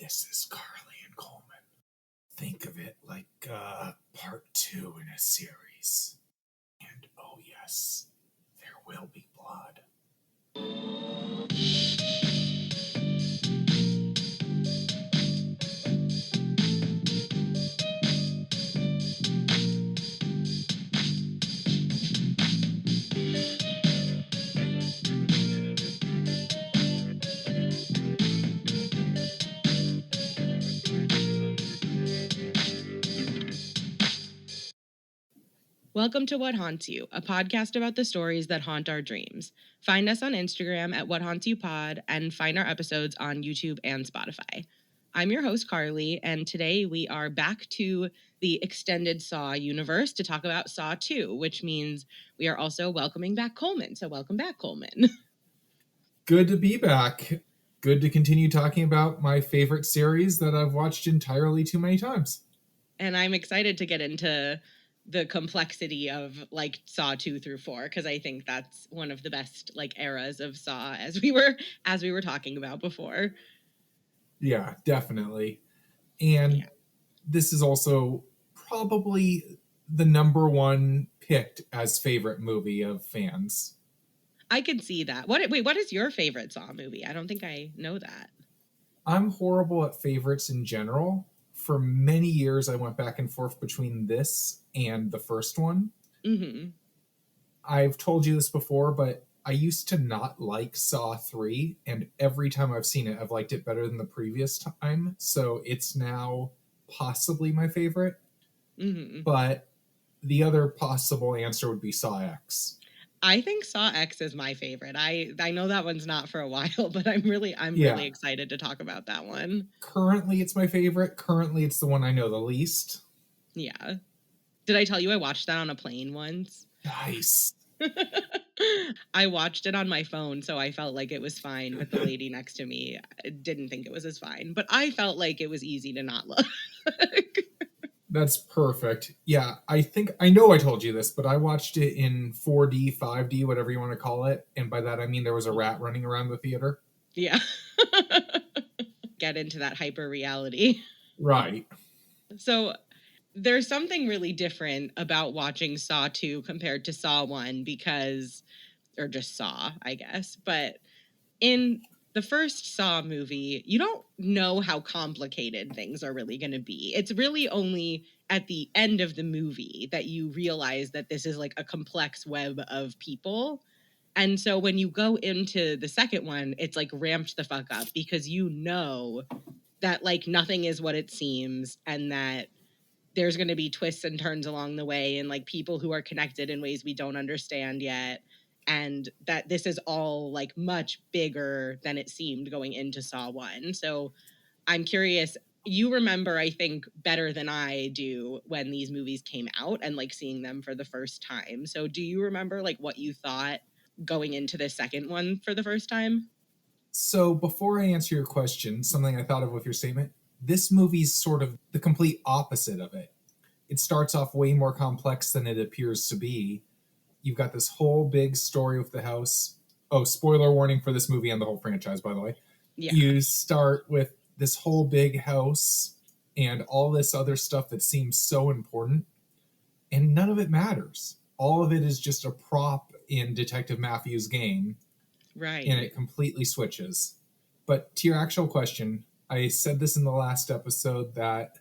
This is Carly and Coleman. Think of it like part 2 in a series. And oh yes, there will be blood. Welcome to What Haunts You, a podcast about the stories that haunt our dreams. Find us on Instagram at What Haunts You Pod and find our episodes on YouTube and Spotify. I'm your host, Carly, and today we are back to the extended Saw universe to talk about Saw 2, which means we are also welcoming back Coleman. So welcome back, Coleman. Good to be back. Good to continue talking about my favorite series that I've watched entirely too many times. And I'm excited to get into the complexity of like Saw 2 through 4, because I think that's one of the best like eras of Saw as we were talking about before. Yeah, definitely. And This is also probably the number one picked as favorite movie of fans. I can see that. What is your favorite Saw movie? I don't think I know that. I'm horrible at favorites in general. For many years, I went back and forth between this and the first one. Mm-hmm. I've told you this before, but I used to not like Saw 3, and every time I've seen it, I've liked it better than the previous time. So it's now possibly my favorite. Mm-hmm. But the other possible answer would be Saw X. I think Saw X is my favorite. I know that one's not for a while, but I'm really excited to talk about that one. Currently, it's my favorite. Currently, it's the one I know the least. Yeah. Did I tell you I watched that on a plane once? Nice. I watched it on my phone, so I felt like it was fine, but the lady next to me didn't think it was as fine. But I felt like it was easy to not look. That's perfect. Yeah, I know I told you this, but I watched it in 4D, 5D, whatever you want to call it. And by that, I mean there was a rat running around the theater. Yeah. Get into that hyper reality. Right. So there's something really different about watching Saw 2 compared to Saw 1 or just Saw, I guess. But in the first Saw movie, you don't know how complicated things are really going to be. It's really only at the end of the movie that you realize that this is like a complex web of people. And so when you go into the second one, it's like ramped the fuck up because you know that like nothing is what it seems and that there's going to be twists and turns along the way and like people who are connected in ways we don't understand yet. And that this is all like much bigger than it seemed going into Saw 1. So I'm curious, you remember, I think, better than I do when these movies came out and like seeing them for the first time. So do you remember like what you thought going into the second one for the first time? So before I answer your question, something I thought of with your statement, this movie's sort of the complete opposite of it. It starts off way more complex than it appears to be. You've got this whole big story with the house. Oh, spoiler warning for this movie and the whole franchise, by the way. Yeah. You start with this whole big house and all this other stuff that seems so important, and none of it matters. All of it is just a prop in Detective Matthews' game. Right. And it completely switches. But to your actual question, I said this in the last episode that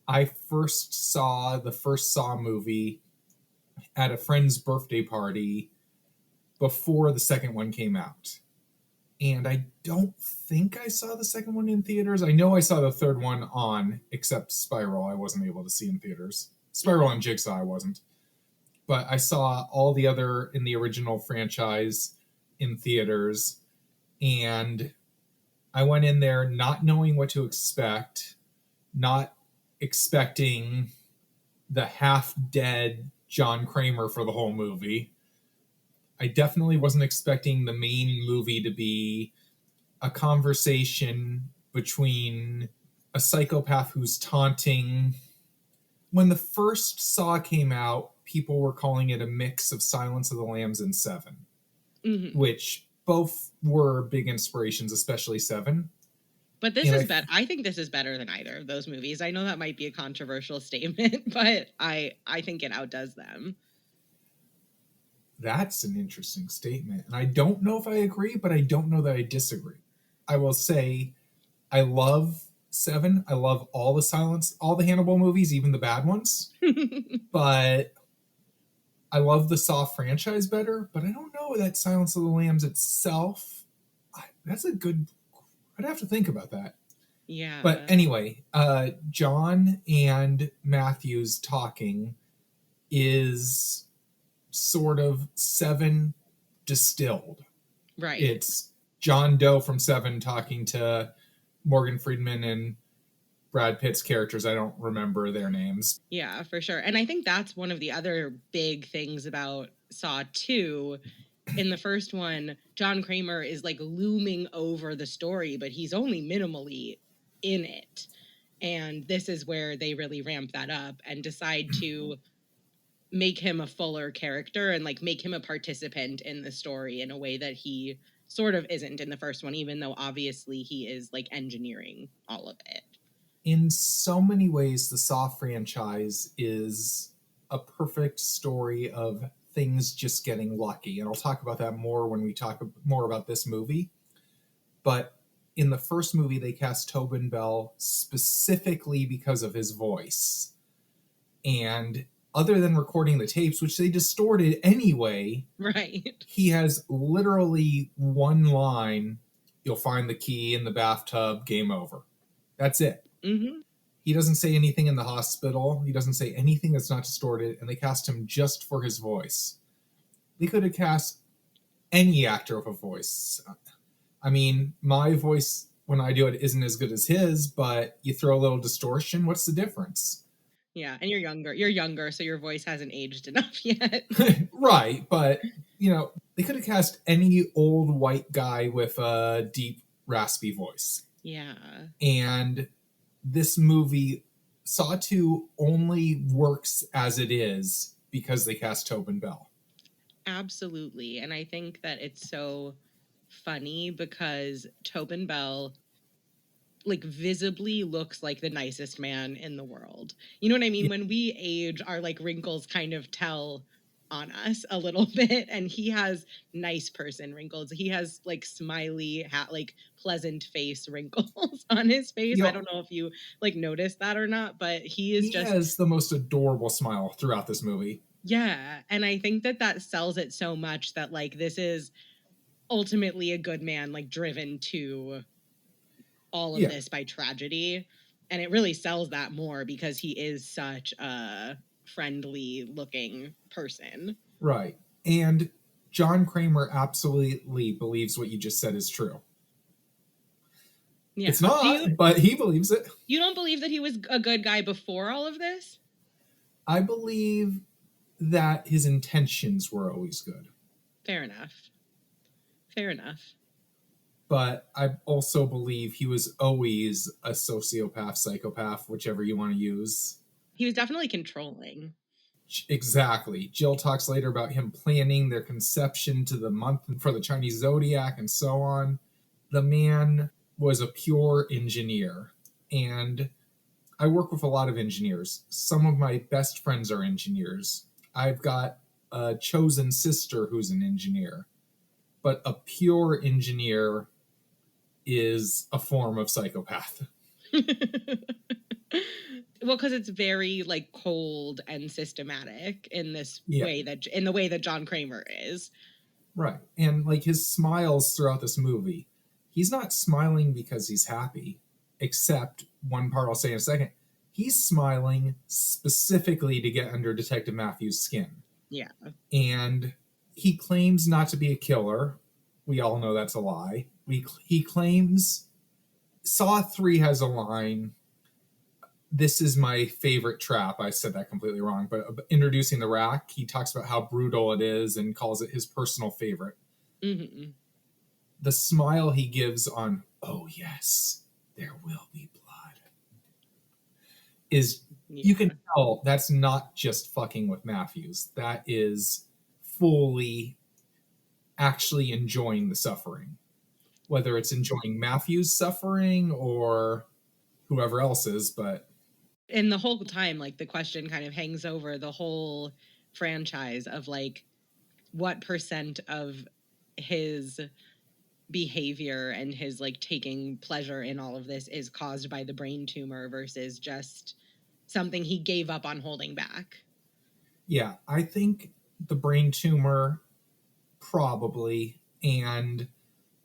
I first saw the first Saw movie at a friend's birthday party before the second one came out. And I don't think I saw the second one in theaters. I know I saw the third one except Spiral, I wasn't able to see in theaters. Spiral and Jigsaw, I wasn't. But I saw all the other in the original franchise in theaters. And I went in there not knowing what to expect, not expecting the half-dead Jon Kramer for the whole movie. I definitely wasn't expecting the main movie to be a conversation between a psychopath who's taunting. When the first Saw came out, people were calling it a mix of Silence of the Lambs and Seven, which both were big inspirations, especially Seven. But this And is better. I think this is better than either of those movies. I know that might be a controversial statement, but I think it outdoes them. That's an interesting statement. And I don't know if I agree, but I don't know that I disagree. I will say I love Seven. I love all the Hannibal movies, even the bad ones. But I love the Saw franchise better, but I don't know that Silence of the Lambs itself. That's a good. I'd have to think about that. Yeah. But anyway, John and Matthew's talking is sort of Seven distilled. Right. It's John Doe from Seven talking to Morgan Freeman and Brad Pitt's characters. I don't remember their names. Yeah, for sure. And I think that's one of the other big things about Saw 2. In the first one, Jon Kramer is like looming over the story, but he's only minimally in it. And this is where they really ramp that up and decide to make him a fuller character and like make him a participant in the story in a way that he sort of isn't in the first one, even though obviously he is like engineering all of it. In so many ways, the Saw franchise is a perfect story of things just getting lucky. And I'll talk about that more when we talk more about this movie. But in the first movie, they cast Tobin Bell specifically because of his voice. And other than recording the tapes, which they distorted anyway, right? He has literally one line: "You'll find the key in the bathtub, game over." That's it. Mm-hmm. He doesn't say anything in the hospital. He doesn't say anything that's not distorted, and they cast him just for his voice. They could have cast any actor with a voice. I mean, my voice, when I do it, isn't as good as his, but you throw a little distortion, what's the difference? Yeah, and you're younger, so your voice hasn't aged enough yet. Right, but, they could have cast any old white guy with a deep, raspy voice. Yeah. And this movie, Saw 2, only works as it is because they cast Tobin Bell. Absolutely. And I think that it's so funny because Tobin Bell like visibly looks like the nicest man in the world. You know what I mean? Yeah. When we age, our like wrinkles kind of tell on us a little bit, and he has nice person wrinkles. He has like smiley like pleasant face wrinkles on his face. I don't know if you like noticed that or not, but he has the most adorable smile throughout this movie. Yeah, and I think that sells it so much that like this is ultimately a good man like driven to all of this by tragedy, and it really sells that more because he is such a friendly looking person. Right. And Jon Kramer absolutely believes what you just said is true. Yeah. It's not, but he believes it. You don't believe that he was a good guy before all of this? I believe that his intentions were always good. Fair enough. Fair enough. But I also believe he was always a sociopath, psychopath, whichever you want to use. He was definitely controlling. Exactly. Jill talks later about him planning their conception to the month for the Chinese zodiac and so on. The man was a pure engineer. And I work with a lot of engineers. Some of my best friends are engineers. I've got a chosen sister who's an engineer. But a pure engineer is a form of psychopath. Well, because it's very like cold and systematic in this way in the way that Jon Kramer is. Right. And like his smiles throughout this movie, he's not smiling because he's happy, except one part I'll say in a second. He's smiling specifically to get under Detective Matthews' skin. Yeah. And he claims not to be a killer. We all know that's a lie. He claims Saw 3 has a line. This is my favorite trap. I said that completely wrong, but introducing the rack, he talks about how brutal it is and calls it his personal favorite. Mm-hmm. The smile he gives on, "Oh yes, there will be blood," is, you can tell that's not just fucking with Matthews. That is fully actually enjoying the suffering. whether it's enjoying Matthew's suffering or whoever else's, but And the whole time, like, the question kind of hangs over the whole franchise of, like, what percent of his behavior and his, like, taking pleasure in all of this is caused by the brain tumor versus just something he gave up on holding back. yeah, I think the brain tumor probably, and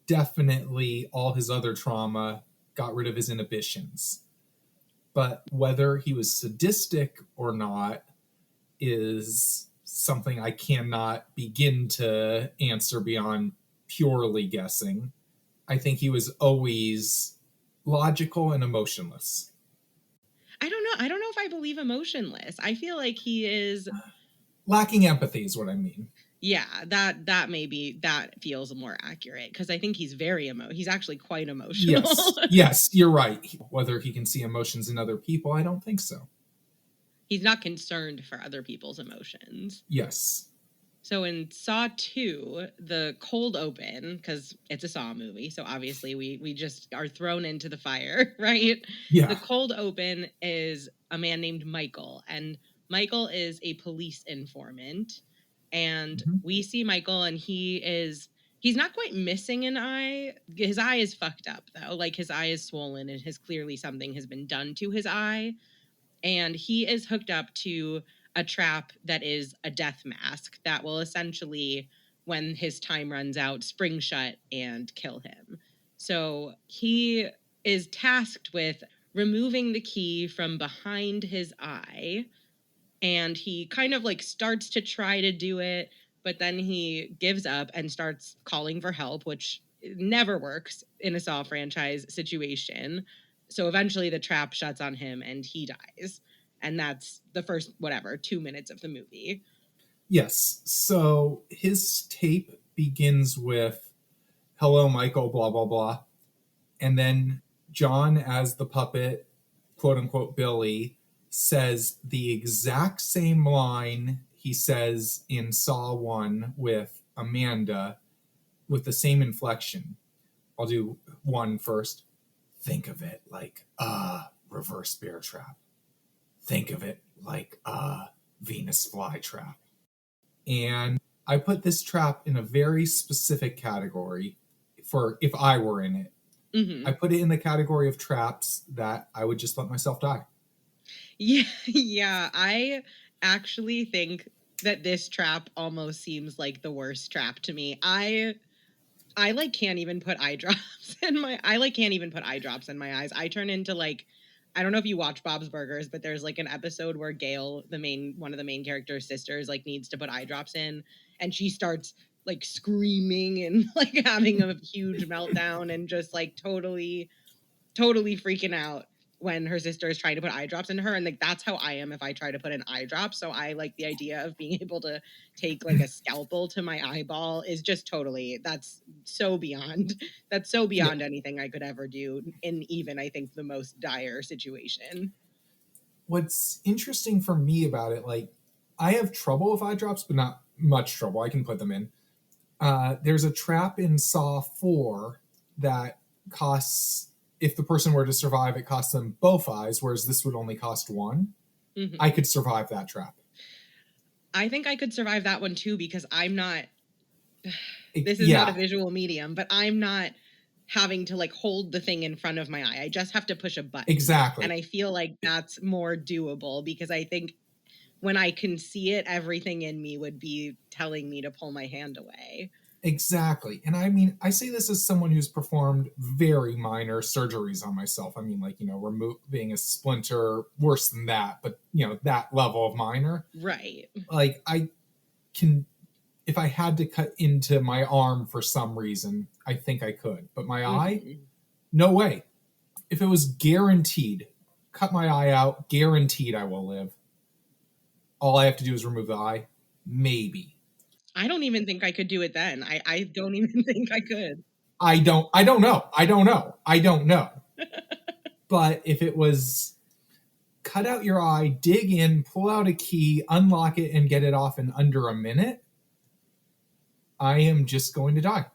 definitely all his other trauma got rid of his inhibitions. But whether he was sadistic or not is something I cannot begin to answer beyond purely guessing. I think he was always logical and emotionless. I don't know. I don't know if I believe emotionless. I feel like he is Lacking empathy is what I mean. Yeah, that maybe that feels more accurate because I think he's he's actually quite emotional. Yes, you're right. Whether he can see emotions in other people, I don't think so. He's not concerned for other people's emotions. Yes. So in Saw 2, the cold open, because it's a Saw movie, so obviously we just are thrown into the fire, right? Yeah. The cold open is a man named Michael, and Michael is a police informant. And we see Michael, and he's not quite missing an eye. His eye is fucked up, though. Like, his eye is swollen, and clearly something has been done to his eye. And he is hooked up to a trap that is a death mask that will essentially, when his time runs out, spring shut and kill him. So he is tasked with removing the key from behind his eye, and he kind of like starts to try to do it, but then he gives up and starts calling for help, which never works in a Saw franchise situation. So eventually the trap shuts on him and he dies. And that's the first, 2 minutes of the movie. Yes. So his tape begins with, "Hello, Michael, blah, blah, blah." And then Jon, as the puppet, quote unquote, Billy, says the exact same line he says in Saw 1 with Amanda with the same inflection. I'll do one first. "Think of it like a reverse bear trap. Think of it like a Venus flytrap." And I put this trap in a very specific category for if I were in it. Mm-hmm. I put it in the category of traps that I would just let myself die. Yeah, I actually think that this trap almost seems like the worst trap to me. I like can't even put eye drops in my eyes. I turn into like, I don't know if you watch Bob's Burgers, but there's like an episode where Gail, one of the main character's sisters, like needs to put eye drops in, and she starts like screaming and like having a huge meltdown and just like totally freaking out when her sister is trying to put eye drops in her. And like, that's how I am if I try to put an eye drop. So I like the idea of being able to take like a scalpel to my eyeball is just totally, that's so beyond anything I could ever do in even, I think, the most dire situation. What's interesting for me about it, like, I have trouble with eye drops, but not much trouble. I can put them in. There's a trap in Saw 4 that costs, if the person were to survive, it costs them both eyes, whereas this would only cost one. Mm-hmm. I could survive that trap. I think I could survive that one too, because I'm not, this is not a visual medium, but I'm not having to like hold the thing in front of my eye. I just have to push a button. Exactly. And I feel like that's more doable, because I think when I can see it, everything in me would be telling me to pull my hand away. Exactly. And I mean, I say this as someone who's performed very minor surgeries on myself. I mean, like, removing a splinter, worse than that, but, that level of minor. Right. Like, I can, if I had to cut into my arm for some reason, I think I could. But my eye, no way. If it was guaranteed, cut my eye out, guaranteed I will live. All I have to do is remove the eye. Maybe. I don't even think I could do it then. I don't even think I could. I don't know. But if it was cut out your eye, dig in, pull out a key, unlock it, and get it off in under a minute, I am just going to die.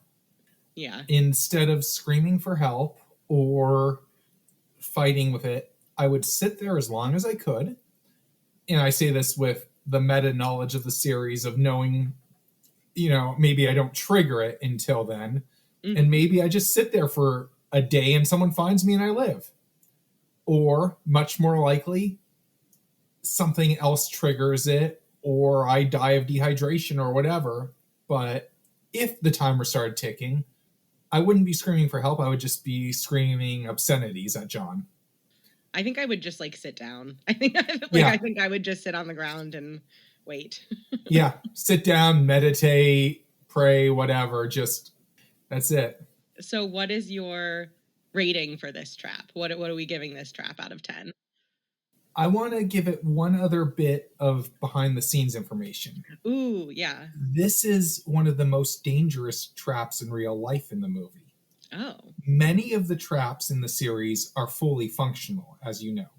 Yeah. Instead of screaming for help or fighting with it, I would sit there as long as I could. And I say this with the meta knowledge of the series of knowing, maybe I don't trigger it until then. Mm-hmm. And maybe I just sit there for a day and someone finds me and I live. Or, much more likely, something else triggers it, or I die of dehydration or whatever. But if the timer started ticking, I wouldn't be screaming for help. I would just be screaming obscenities at Jon. I think I would just sit down. I think I would just sit on the ground and wait. Yeah, sit down, meditate, pray, whatever. Just that's it. So, what is your rating for this trap? What are we giving this trap out of 10? I want to give it one other bit of behind the scenes information. Ooh, yeah. This is one of the most dangerous traps in real life in the movie. Oh. Many of the traps in the series are fully functional, as you know.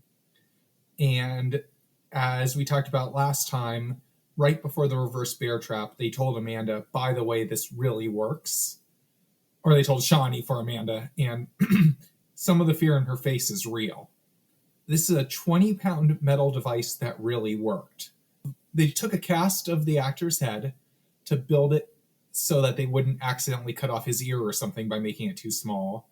And as we talked about last time, right before the reverse bear trap, they told Amanda, by the way, this really works. Or they told Shawnee for Amanda, and some of the fear in her face is real. This is a 20-pound metal device that really worked. They took a cast of the actor's head to build it so that they wouldn't accidentally cut off his ear or something by making it too small.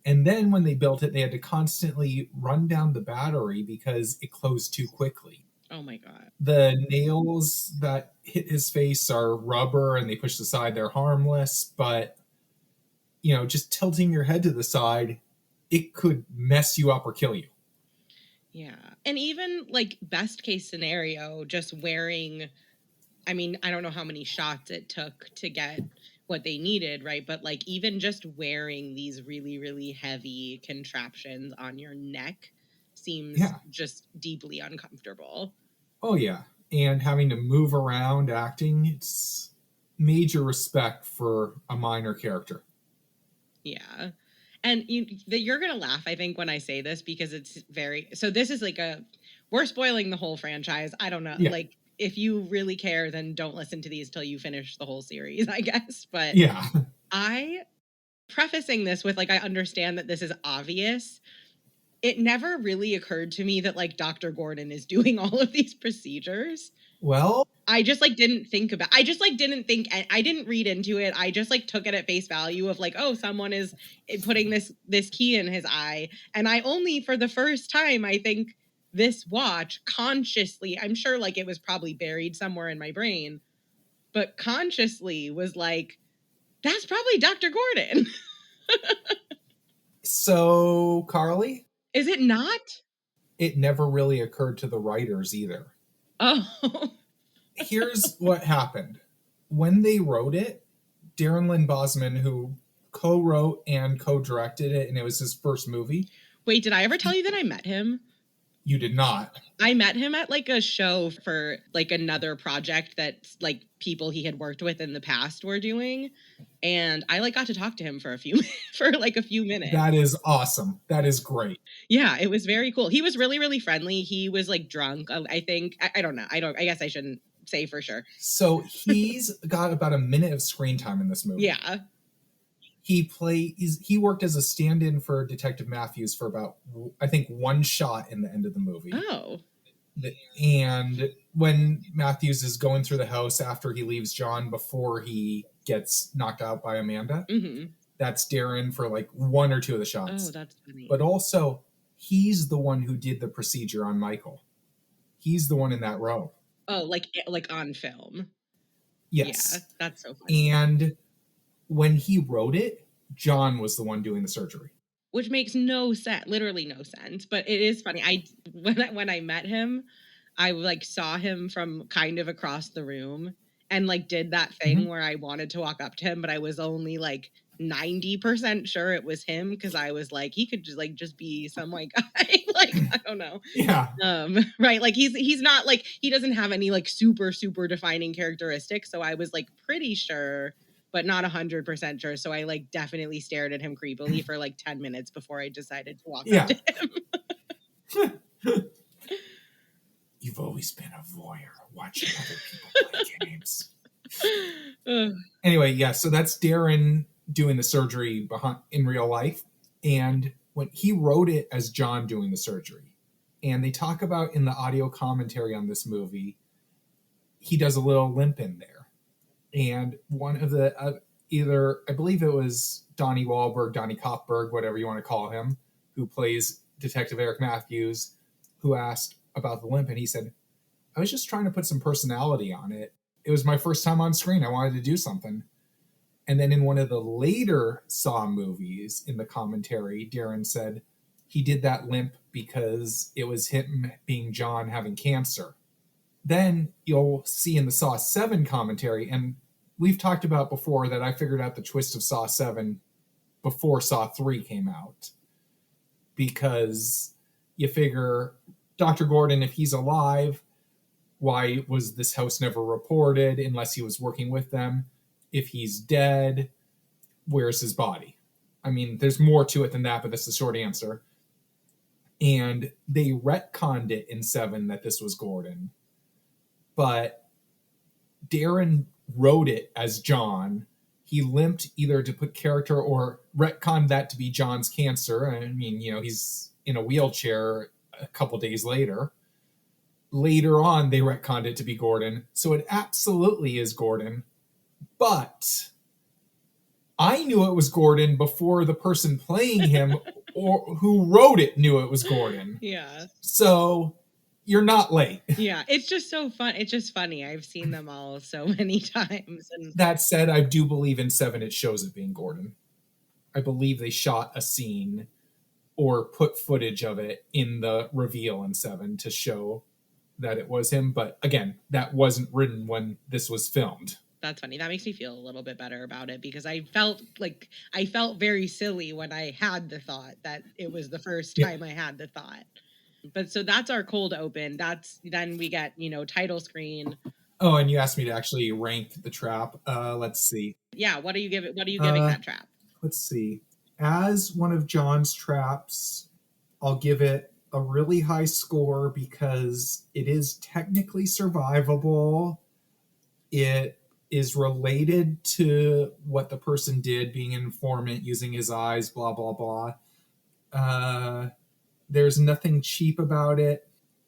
And then when they built it, they had to constantly run down the battery because it closed too quickly. Oh my God. The nails that hit his face are rubber and they push aside. They're harmless, but, just tilting your head to the side, it could mess you up or kill you. Yeah. And even best case scenario, just wearing, I don't know how many shots it took to get what they needed, right? But even just wearing these really, really heavy contraptions on your neck seems just deeply uncomfortable. Oh, yeah. And having to move around acting, it's major respect for a minor character. Yeah. And you're going to laugh, I think, when I say this, because it's so this is we're spoiling the whole franchise. I don't know. Yeah. If you really care, then don't listen to these till you finish the whole series, I guess. But yeah, prefacing this with I understand that this is obvious. It never really occurred to me that Dr. Gordon is doing all of these procedures. Well, I just didn't think about. I just didn't think. I didn't read into it. I just took it at face value of oh, someone is putting this key in his eye, and I only for the first time I think this watch consciously. I'm sure it was probably buried somewhere in my brain, but consciously was that's probably Dr. Gordon. So, Carly, is it not? It never really occurred to the writers either. Oh. Here's what happened. When they wrote it, Darren Lynn Bosman, who co-wrote and co-directed it, and it was his first movie. Wait, did I ever tell you that I met him? You did not. I met him at a show for another project that people he had worked with in the past were doing. And I got to talk to him for a few minutes. That is awesome. That is great. Yeah, it was very cool. He was really, really friendly. He was drunk, I think. I don't know. I guess I shouldn't say for sure. So he's got about a minute of screen time in this movie. Yeah. He worked as a stand-in for Detective Matthews for about, I think, one shot in the end of the movie. Oh. And when Matthews is going through the house after he leaves Jon before he gets knocked out by Amanda, that's Darren for one or two of the shots. Oh, that's funny. But also, he's the one who did the procedure on Michael. He's the one in that row. Oh, like on film. Yes. Yeah, that's so funny. And when he wrote it, Jon was the one doing the surgery. Which makes no sense, literally no sense. But it is funny. When I met him, I saw him from kind of across the room and did that thing where I wanted to walk up to him, but I was only 90% sure it was him because I was he could just be some white guy. I don't know. Yeah. Right. He's not he doesn't have any super, super defining characteristics. So I was pretty sure, but not 100% sure. So I definitely stared at him creepily for 10 minutes before I decided to walk up to him. You've always been a voyeur watching other people play games. Anyway, yeah, so that's Darren doing the surgery in real life. And when he wrote it as Jon doing the surgery, and they talk about in the audio commentary on this movie, he does a little limp in there. And one of the either, I believe it was Donnie Wahlberg, Donnie Kopberg, whatever you want to call him, who plays Detective Eric Matthews, who asked about the limp, and he said, I was just trying to put some personality on it. It was my first time on screen. I wanted to do something. And then in one of the later Saw movies, in the commentary, Darren said he did that limp because it was him being Jon having cancer. Then you'll see in the Saw 7 commentary, and we've talked about before that I figured out the twist of Saw 7 before Saw 3 came out. Because you figure Dr. Gordon, if he's alive, why was this house never reported unless he was working with them? If he's dead, where's his body? I mean, there's more to it than that, but that's the short answer. And they retconned it in 7 that this was Gordon. But Darren wrote it as Jon. He limped either to put character or retconned that to be Jon's cancer. I mean, he's in a wheelchair a couple days later. Later on, they retconned it to be Gordon. So it absolutely is Gordon. But I knew it was Gordon before the person playing him or who wrote it knew it was Gordon. Yeah. So you're not late. Yeah, it's just so fun. It's just funny. I've seen them all so many times. And that said, I do believe in 7 it shows it being Gordon. I believe they shot a scene or put footage of it in the reveal in 7 to show that it was him. But again, that wasn't written when this was filmed. That's funny. That makes me feel a little bit better about it because I felt very silly when I had the thought that it was the first time I had the thought. But so that's our cold open. Then we get, title screen. Oh, and you asked me to actually rank the trap. Let's see. Yeah, what are you giving that trap? Let's see. As one of Jon's traps, I'll give it a really high score because it is technically survivable. It is related to what the person did, being an informant, using his eyes, blah, blah, blah. There's nothing cheap about it.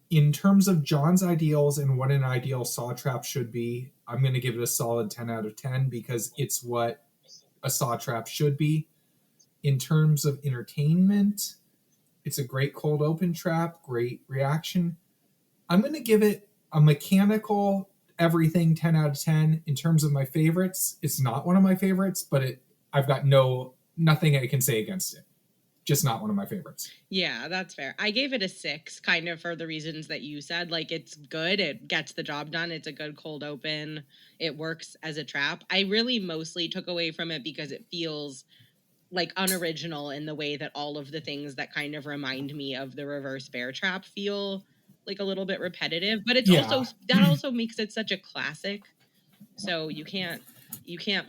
In terms of Jon's ideals and what an ideal Saw trap should be, I'm going to give it a solid 10 out of 10 because it's what a Saw trap should be. In terms of entertainment, it's a great cold open trap, great reaction. I'm going to give it a mechanical everything 10 out of 10. In terms of my favorites, it's not one of my favorites, but I've got nothing I can say against it. Just not one of my favorites. Yeah, that's fair. I gave it a 6 kind of for the reasons that you said. Like, it's good. It gets the job done. It's a good cold open. It works as a trap. I really mostly took away from it because it feels like unoriginal in the way that all of the things that kind of remind me of the reverse bear trap feel like a little bit repetitive, but it's that also makes it such a classic. So you can't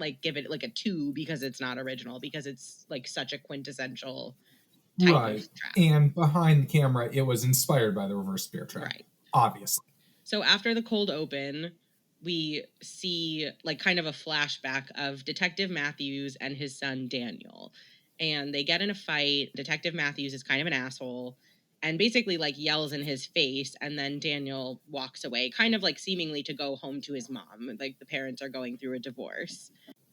like give it like a 2 because it's not original, because it's like such a quintessential type of trap. And behind the camera, it was inspired by the reverse bear trap. Right. Obviously. So after the cold open, we see like kind of a flashback of Detective Matthews and his son Daniel. And they get in a fight. Detective Matthews is kind of an asshole and basically like yells in his face. And then Daniel walks away, kind of like seemingly to go home to his mom. Like the parents are going through a divorce.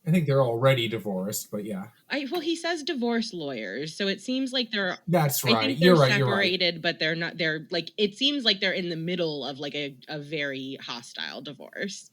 I think they're already divorced, but yeah. Well, he says divorce lawyers, so it seems like they're. That's right. I think they're separated, but they're not. They're like, it seems like they're in the middle of like a very hostile divorce.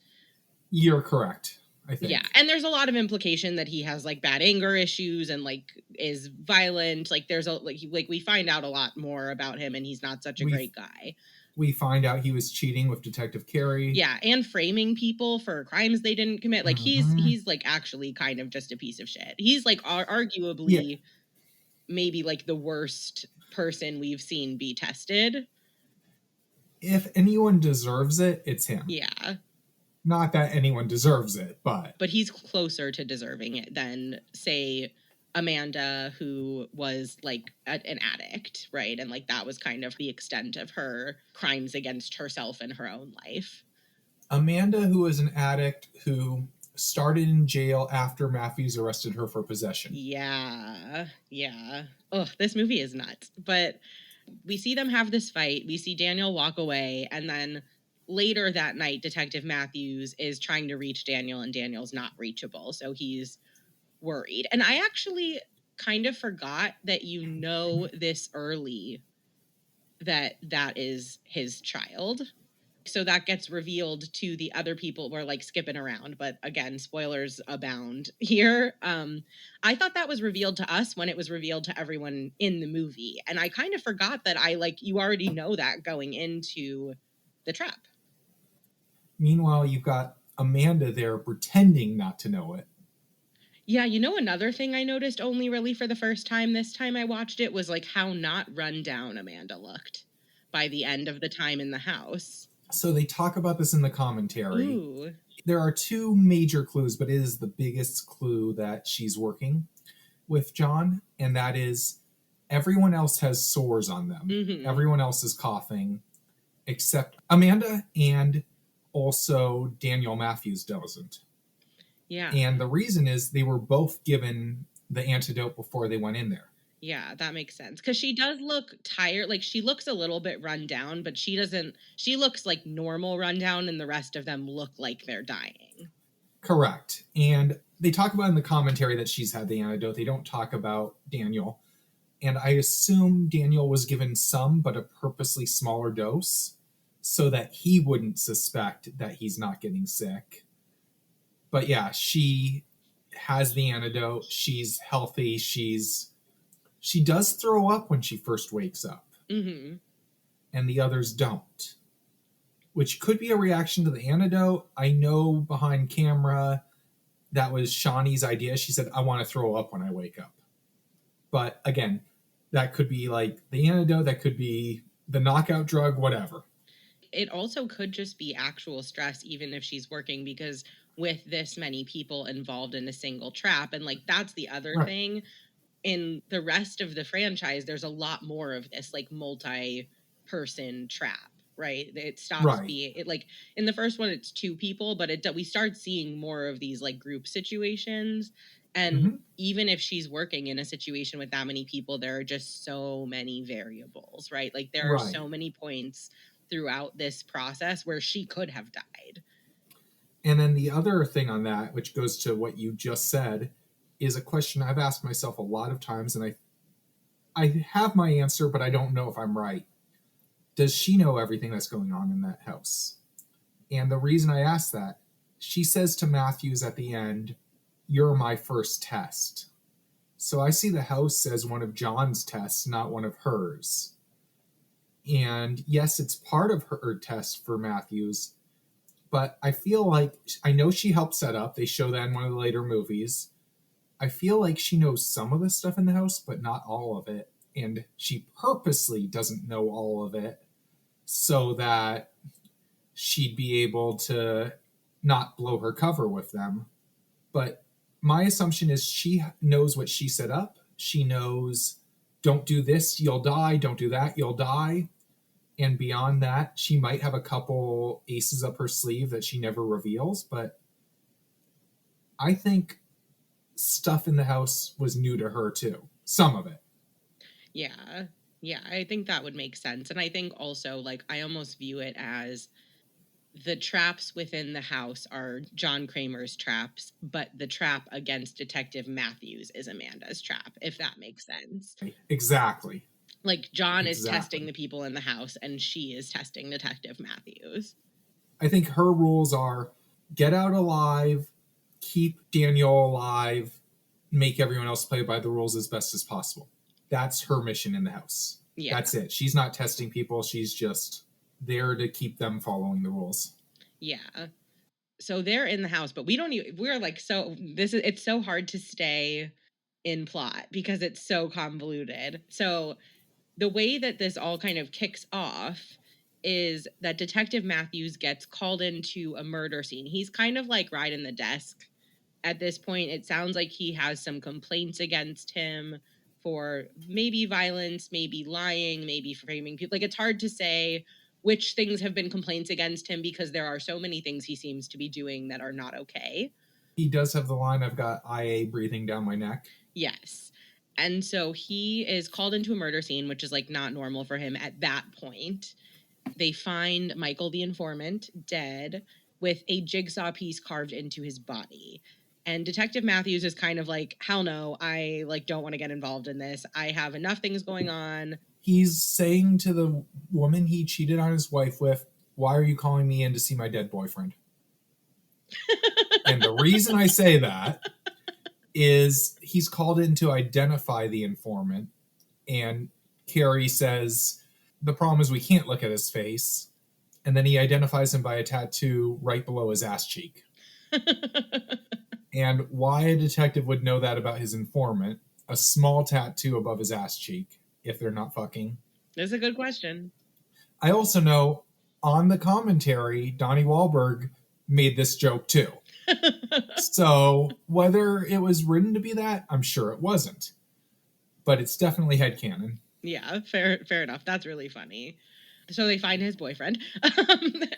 You're correct, I think. Yeah, and there's a lot of implication that he has like bad anger issues and like is violent. Like there's we find out a lot more about him, and he's not such a great guy. We find out he was cheating with Detective Carey. Yeah, and framing people for crimes they didn't commit. Like he's like actually kind of just a piece of shit. He's like arguably maybe like the worst person we've seen be tested. If anyone deserves it, it's him. Yeah. Not that anyone deserves it, but he's closer to deserving it than, say, Amanda, who was like an addict, right? And like that was kind of the extent of her crimes against herself and her own life. Amanda, who was an addict, who started in jail after Matthews arrested her for possession. Yeah. Oh, this movie is nuts. But we see them have this fight. We see Daniel walk away. And then later that night, Detective Matthews is trying to reach Daniel, and Daniel's not reachable. So he's worried. And I actually kind of forgot that this early that is his child. So that gets revealed to the other people. We're like skipping around, but again, spoilers abound here. I thought that was revealed to us when it was revealed to everyone in the movie. And I kind of forgot that you already know that going into the trap. Meanwhile, you've got Amanda there pretending not to know it. Yeah, another thing I noticed only really for the first time this time I watched it was like how not run down Amanda looked by the end of the time in the house. So they talk about this in the commentary. Ooh. There are two major clues, but it is the biggest clue that she's working with Jon, and that is everyone else has sores on them. Mm-hmm. Everyone else is coughing, except Amanda, and also Daniel Matthews doesn't. Yeah. And the reason is they were both given the antidote before they went in there. Yeah, that makes sense. Because she does look tired. Like, she looks a little bit run down, but she looks like normal run down, and the rest of them look like they're dying. Correct. And they talk about in the commentary that she's had the antidote. They don't talk about Daniel. And I assume Daniel was given some, but a purposely smaller dose so that he wouldn't suspect that he's not getting sick. But yeah, she has the antidote. She's healthy. She does throw up when she first wakes up. Mm-hmm. And the others don't, which could be a reaction to the antidote. I know behind camera that was Shawnee's idea. She said, I want to throw up when I wake up. But again, that could be like the antidote, that could be the knockout drug, whatever. It also could just be actual stress, even if she's working, because with this many people involved in a single trap, and like that's the other thing. In the rest of the franchise, there's a lot more of this like multi-person trap, right? It stops being it, like in the first one it's two people, but we start seeing more of these like group situations. And even if she's working in a situation with that many people, there are just so many variables, right? Like there are so many points throughout this process where she could have died. And then the other thing on that, which goes to what you just said, is a question I've asked myself a lot of times, and I have my answer, but I don't know if I'm right. Does she know everything that's going on in that house? And the reason I ask that, she says to Matthews at the end, you're my first test. So I see the house as one of Jon's tests, not one of hers. And yes, it's part of her test for Matthews, but I feel like, I know she helped set up, they show that in one of the later movies. I feel like she knows some of the stuff in the house, but not all of it. And she purposely doesn't know all of it so that she'd be able to not blow her cover with them. But my assumption is she knows what she set up. She knows, don't do this, you'll die. Don't do that, you'll die. And beyond that, she might have a couple aces up her sleeve that she never reveals. But I think stuff in the house was new to her too. Some of it. Yeah. Yeah, I think that would make sense. And I think also, like, I almost view it as the traps within the house are Jon Kramer's traps, but the trap against Detective Matthews is Amanda's trap, if that makes sense. Exactly. Like, Jon is testing the people in the house, and she is testing Detective Matthews. I think her rules are get out alive, keep Daniel alive, make everyone else play by the rules as best as possible. That's her mission in the house. Yeah. That's it. She's not testing people. She's just there to keep them following the rules. Yeah. So they're in the house, but we're like, it's so hard to stay in plot because it's so convoluted. So the way that this all kind of kicks off is that Detective Matthews gets called into a murder scene. He's kind of like riding the desk at this point. It sounds like he has some complaints against him for maybe violence, maybe lying, maybe framing people. Like, it's hard to say which things have been complaints against him because there are so many things he seems to be doing that are not okay. He does have the line, I've got IA breathing down my neck. Yes. And so he is called into a murder scene, which is like not normal for him at that point. They find Michael the informant dead with a jigsaw piece carved into his body. And Detective Matthews is kind of like, hell no, I like don't want to get involved in this. I have enough things going on. He's saying to the woman he cheated on his wife with, why are you calling me in to see my dead boyfriend? And the reason I say that is he's called in to identify the informant, and Carrie says, the problem is we can't look at his face. And then he identifies him by a tattoo right below his ass cheek. And why a detective would know that about his informant, a small tattoo above his ass cheek, if they're not fucking. That's a good question. I also know on the commentary, Donnie Wahlberg made this joke too. So whether it was written to be that, I'm sure it wasn't. But it's definitely headcanon. Yeah, fair enough. That's really funny. So they find his boyfriend,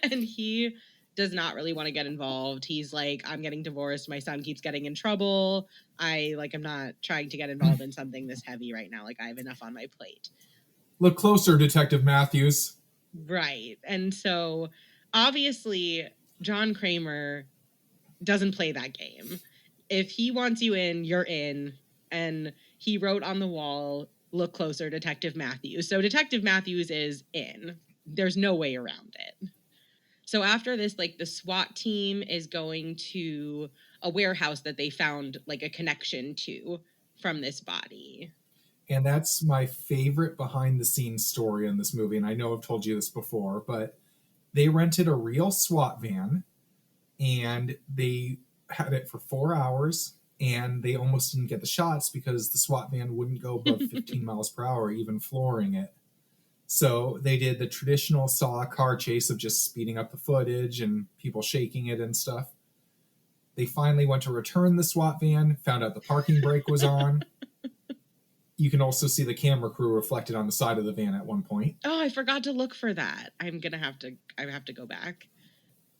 and he does not really want to get involved. He's like, I'm getting divorced. My son keeps getting in trouble. I'm not trying to get involved in something this heavy right now. Like, I have enough on my plate. Look closer, Detective Matthews. Right. And so obviously Jon Kramer doesn't play that game. If he wants you in, you're in. And he wrote on the wall, look closer, Detective Matthews. So Detective Matthews is in. There's no way around it. So after this, like, the SWAT team is going to a warehouse that they found like a connection to from this body. And that's my favorite behind the scenes story in this movie. And I know I've told you this before, but they rented a real SWAT van and they had it for 4 hours, and they almost didn't get the shots because the SWAT van wouldn't go above 15 miles per hour, even flooring it. So they did the traditional Saw car chase of just speeding up the footage and people shaking it and stuff. They finally went to return the SWAT van, found out the parking brake was on. You can also see the camera crew reflected on the side of the van at one point. Oh, I forgot to look for that. I have to go back.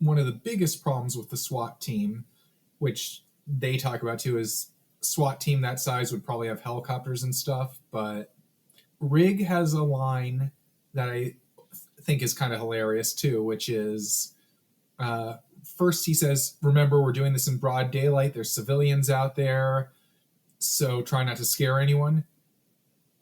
One of the biggest problems with the SWAT team, which they talk about too, is SWAT team that size would probably have helicopters and stuff, but Rigg has a line that I think is kind of hilarious too, which is first he says, remember, we're doing this in broad daylight. There's civilians out there, so try not to scare anyone.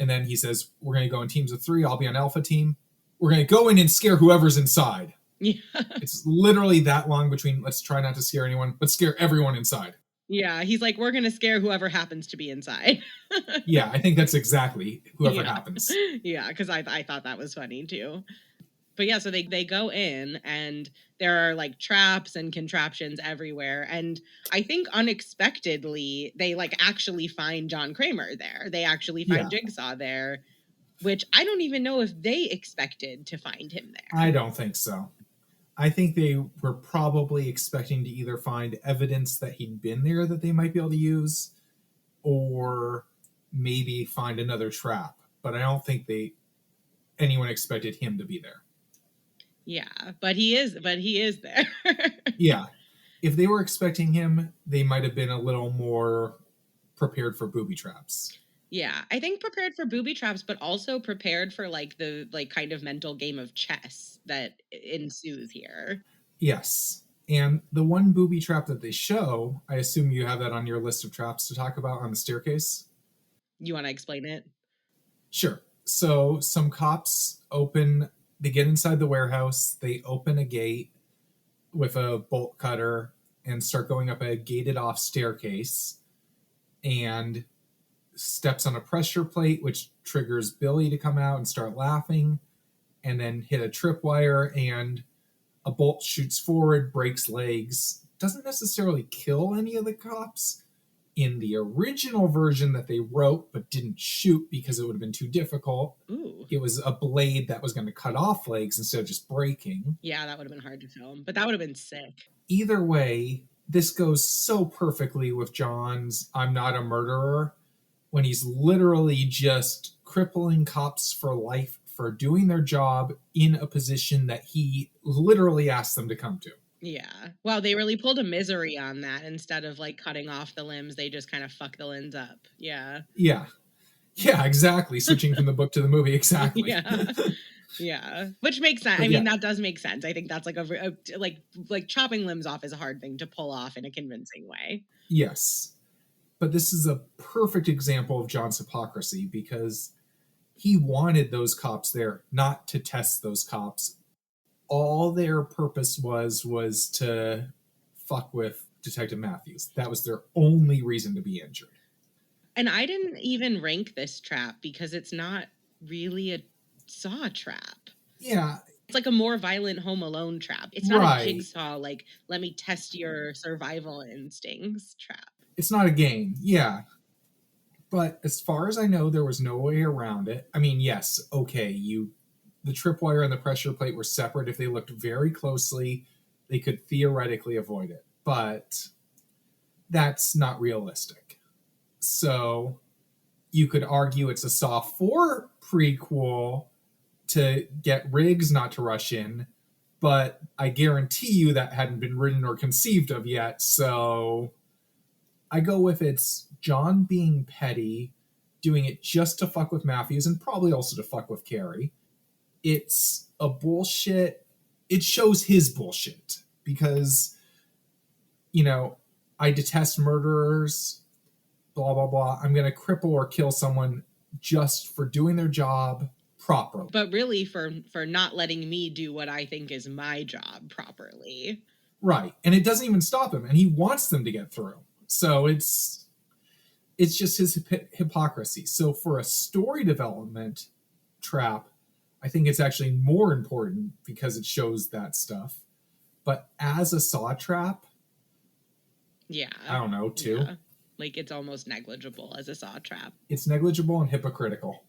And then he says, we're going to go in teams of 3. I'll be on Alpha team. We're going to go in and scare whoever's inside. Yeah. It's literally that long between let's try not to scare anyone, but scare everyone inside. Yeah, he's like, we're going to scare whoever happens to be inside. Yeah, I think that's exactly whoever happens. Yeah, because I thought that was funny too. But yeah, so they go in and there are like traps and contraptions everywhere. And I think unexpectedly, they like actually find Jon Kramer there. They actually find Jigsaw there, which I don't even know if they expected to find him there. I don't think so. I think they were probably expecting to either find evidence that he'd been there that they might be able to use, or maybe find another trap. But I don't think anyone expected him to be there. Yeah, but he is there. Yeah. If they were expecting him, they might have been a little more prepared for booby traps. Yeah, I think prepared for booby traps, but also prepared for like the kind of mental game of chess that ensues here. Yes. And the one booby trap that they show, I assume you have that on your list of traps to talk about on the staircase. You want to explain it? Sure. So some cops they get inside the warehouse, they open a gate with a bolt cutter and start going up a gated off staircase, and steps on a pressure plate, which triggers Billy to come out and start laughing, and then hit a tripwire, and a bolt shoots forward, breaks legs. Doesn't necessarily kill any of the cops. In the original version that they wrote but didn't shoot because it would have been too difficult, it was a blade that was going to cut off legs instead of just breaking. Yeah, that would have been hard to film, but that would have been sick. Either way, this goes so perfectly with Jon's I'm not a murderer, when he's literally just crippling cops for life for doing their job in a position that he literally asked them to come to. Yeah. Wow, they really pulled a Misery on that. Instead of like cutting off the limbs, they just kind of fuck the limbs up. Yeah. Yeah. Yeah, exactly. Switching from the book to the movie, exactly. Yeah. Yeah. Which makes sense. But I mean, yeah, that does make sense. I think that's like like chopping limbs off is a hard thing to pull off in a convincing way. yes. But this is a perfect example of John's hypocrisy because he wanted those cops there not to test those cops. All their purpose was to fuck with Detective Matthews. That was their only reason to be injured. And I didn't even rank this trap because it's not really a Saw trap. Yeah. It's like a more violent Home Alone trap. It's not Right. a Jigsaw, like, let me test your survival instincts trap. It's not a game. Yeah. But as far as I know, there was no way around it. I mean, yes, okay, the tripwire and the pressure plate were separate. If they looked very closely, they could theoretically avoid it. But that's not realistic. So you could argue it's a Saw 4 prequel to get Riggs not to rush in, but I guarantee you that hadn't been written or conceived of yet. So I go with it's John being petty, doing it just to fuck with Matthews and probably also to fuck with Carrie. It's a bullshit. It shows his bullshit because, I detest murderers, blah, blah, blah. I'm going to cripple or kill someone just for doing their job properly. But really for not letting me do what I think is my job properly. Right. And it doesn't even stop him. And he wants them to get through. So it's just his hypocrisy. So for a story development trap, I think it's actually more important because it shows that stuff. But as a Saw trap, yeah, I don't know, 2. Yeah. Like it's almost negligible as a Saw trap. It's negligible and hypocritical,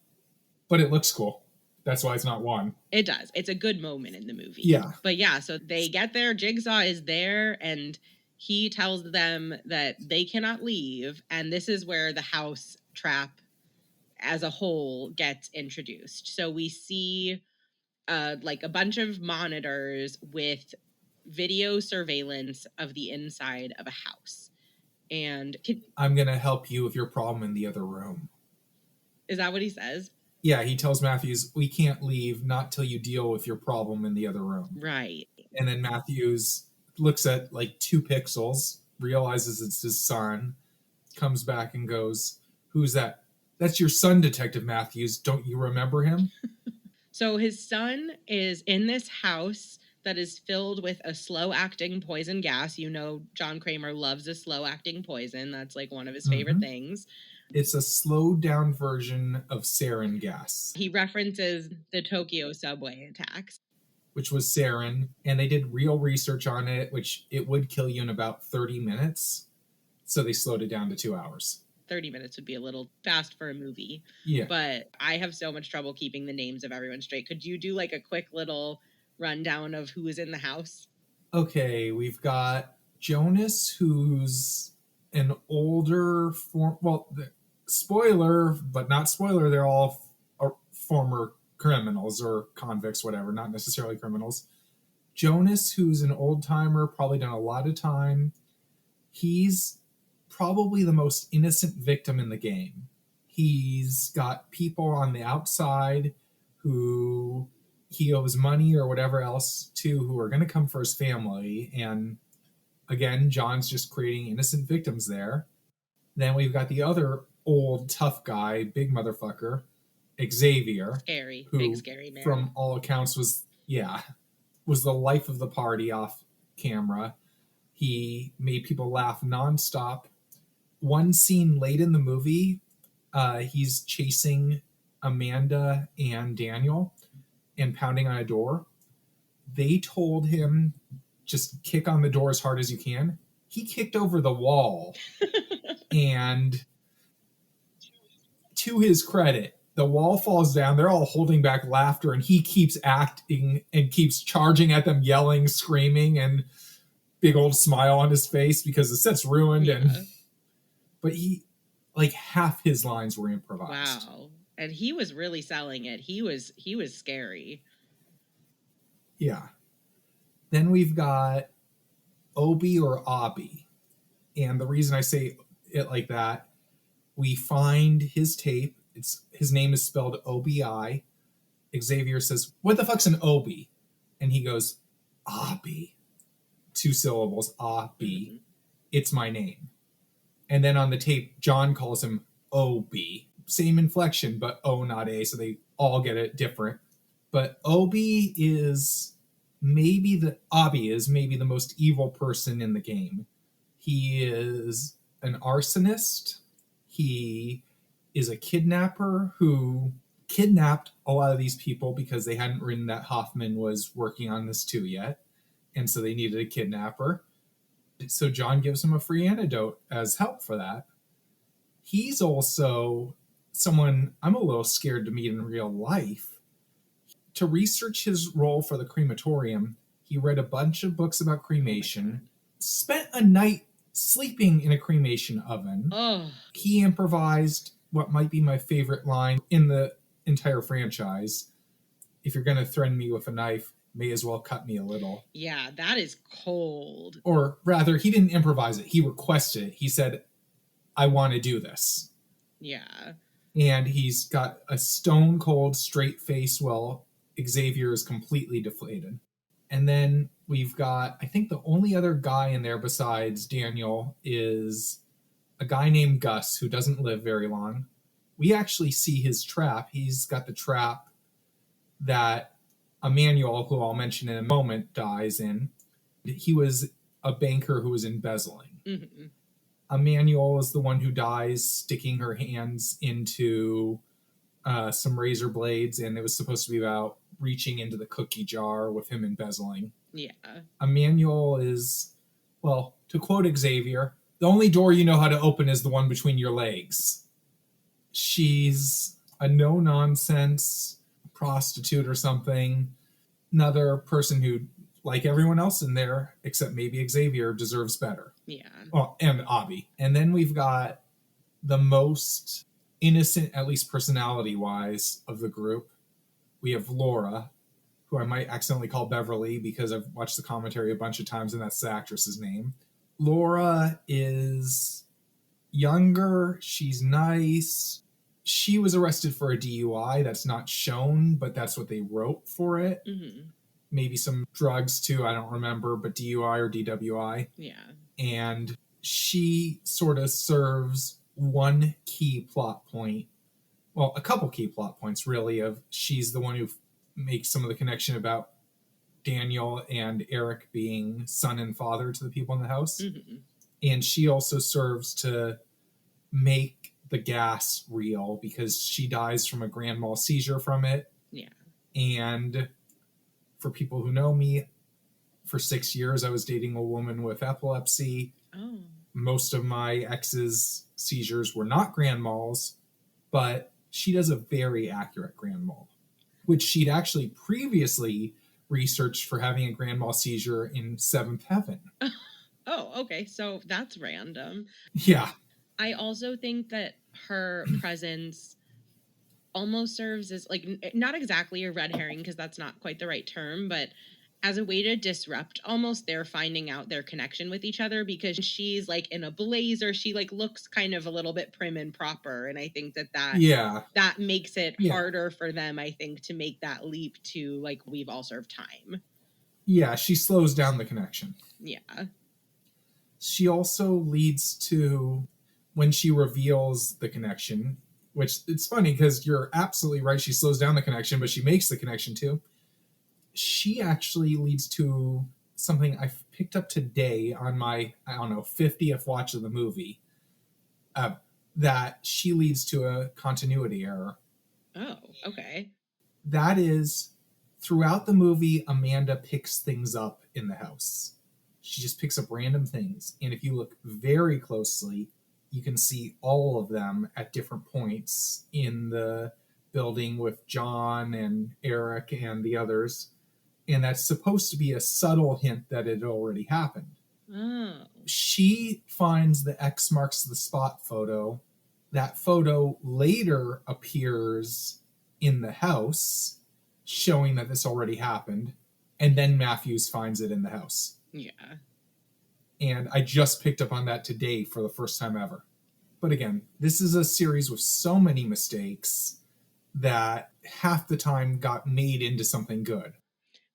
but it looks cool. That's why it's not 1. It does. It's a good moment in the movie. Yeah. But yeah, so they get there, Jigsaw is there, and he tells them that they cannot leave. And this is where the house trap as a whole gets introduced. So we see like a bunch of monitors with video surveillance of the inside of a house. And I'm going to help you with your problem in the other room. Is that what he says? Yeah, he tells Matthews, we can't leave not till you deal with your problem in the other room. Right. And then Matthews looks at like 2 pixels, realizes it's his son, comes back and goes, who's that? That's your son, Detective Matthews. Don't you remember him? So his son is in this house that is filled with a slow-acting poison gas. Jon Kramer loves a slow-acting poison. That's like one of his favorite things. It's a slowed down version of sarin gas. He references the Tokyo subway attacks, which was sarin, and they did real research on it, which it would kill you in about 30 minutes. So they slowed it down to 2 hours. 30 minutes would be a little fast for a movie. Yeah. But I have so much trouble keeping the names of everyone straight. Could you do like a quick little rundown of who is in the house? Okay, we've got Jonas, who's an older spoiler, but not spoiler, they're all former criminals or convicts, whatever, not necessarily criminals. Jonas, who's an old timer, probably done a lot of time. He's probably the most innocent victim in the game. He's got people on the outside who he owes money or whatever else to, who are going to come for his family. And again, John's just creating innocent victims there. Then we've got the other old tough guy, big motherfucker, Xavier. Scary, who, big scary man. From all accounts was the life of the party off camera. He made people laugh nonstop. One scene late in the movie, he's chasing Amanda and Daniel and pounding on a door. They told him, just kick on the door as hard as you can. He kicked over the wall. And to his credit, the wall falls down. They're all holding back laughter, and he keeps acting and keeps charging at them, yelling, screaming, and big old smile on his face because the set's ruined. Yeah. But he, like, half his lines were improvised. Wow. And he was really selling it. He was scary. Yeah. Then we've got Obi or Abi. And the reason I say it like that, we find his tape. His name is spelled Obi. Xavier says, "What the fuck's an Obi?" And he goes, "Abi." 2 syllables, Abi. Mm-hmm. It's my name. And then on the tape, Jon calls him Obi. Same inflection, but O, not A, so they all get it different. But Abi is maybe the most evil person in the game. He is an arsonist. He is a kidnapper who kidnapped a lot of these people because they hadn't written that Hoffman was working on this too yet. And so they needed a kidnapper. So Jon gives him a free antidote as help for that. He's also someone I'm a little scared to meet in real life. To research his role for the crematorium, he read a bunch of books about cremation, spent a night sleeping in a cremation oven. Oh. He improvised what might be my favorite line in the entire franchise. "If you're going to threaten me with a knife, may as well cut me a little." Yeah, that is cold. Or rather, he didn't improvise it. He requested it. He said, "I want to do this." Yeah. And he's got a stone cold straight face while Xavier is completely deflated. And then we've got, I think the only other guy in there besides Daniel is a guy named Gus who doesn't live very long. We actually see his trap. He's got the trap that Emmanuel, who I'll mention in a moment, dies in. He was a banker who was embezzling. Mm-hmm. Emmanuel is the one who dies sticking her hands into some razor blades, and it was supposed to be about reaching into the cookie jar with him embezzling. Yeah. Emmanuel is, well, to quote Xavier, "The only door you know how to open is the one between your legs." She's a no-nonsense prostitute or something. Another person who, like everyone else in there, except maybe Xavier, deserves better. Yeah. Oh, and Abi. And then we've got the most innocent, at least personality-wise, of the group. We have Laura, who I might accidentally call Beverly because I've watched the commentary a bunch of times and that's the actress's name. Laura is younger. She's nice. She was arrested for a DUI. That's not shown, but that's what they wrote for it. Mm-hmm. Maybe some drugs too, I don't remember, but DUI or DWI. Yeah. And she sort of serves one key plot point. Well, a couple key plot points, really, of she's the one who makes some of the connection about Daniel and Eric being son and father to the people in the house. Mm-hmm. And she also serves to make the gas real because she dies from a grand mal seizure from it. Yeah. And for people who know me, for 6 years I was dating a woman with epilepsy. Oh. Most of my ex's seizures were not grand mals, but she does a very accurate grand mal, which she'd actually previously researched for having a grand mal seizure in Seventh Heaven. Oh, okay. So that's random. Yeah. I also think that her presence almost serves as, like, not exactly a red herring because that's not quite the right term, but as a way to disrupt almost their finding out their connection with each other, because she's like in a blazer. She like looks kind of a little bit prim and proper. And I think that makes it harder for them, I think, to make that leap to like, we've all served time. Yeah, she slows down the connection. Yeah. She also leads to, when she reveals the connection, which it's funny because you're absolutely right, she slows down the connection, but she makes the connection too. She actually leads to something I picked up today on my, 50th watch of the movie, that she leads to a continuity error. Oh, okay. That is, throughout the movie, Amanda picks things up in the house. She just picks up random things. And if you look very closely, you can see all of them at different points in the building with Jon and Eric and the others. And that's supposed to be a subtle hint that it already happened. Oh. She finds the X marks the spot photo. That photo later appears in the house, showing that this already happened. And then Matthews finds it in the house. Yeah. And I just picked up on that today for the first time ever. But again, this is a series with so many mistakes that half the time got made into something good.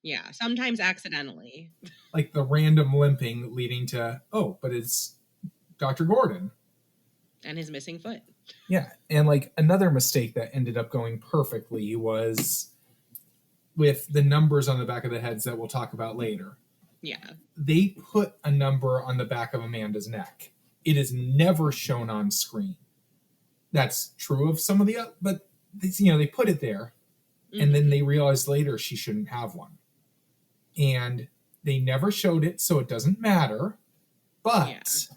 Yeah, sometimes accidentally. Like the random limping leading to, oh, but it's Dr. Gordon. And his missing foot. Yeah, and like another mistake that ended up going perfectly was with the numbers on the back of the heads that we'll talk about later. Yeah. They put a number on the back of Amanda's neck. It is never shown on screen. That's true of some of the, but they put it there, and then they realized later she shouldn't have one, and they never showed it, so it doesn't matter. But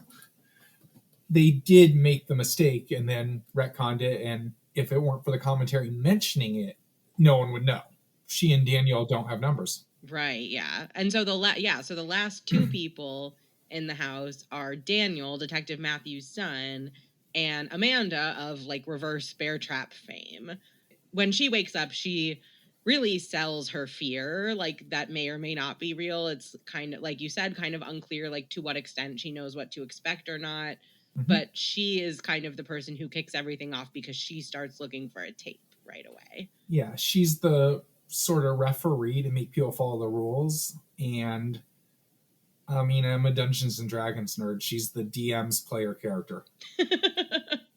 they did make the mistake and then retconned it, and if it weren't for the commentary mentioning it, no one would know. She and Danielle don't have numbers. Right, yeah. And so the last two people in the house are Daniel, Detective Matthew's son, and Amanda of like reverse bear trap fame. When she wakes up, she really sells her fear, like that may or may not be real. It's kind of, like you said, kind of unclear like to what extent she knows what to expect or not. But she is kind of the person who kicks everything off because she starts looking for a tape right away. Yeah, she's the sort of referee to make people follow the rules. And I mean, I'm a Dungeons and Dragons nerd. She's the DM's player character.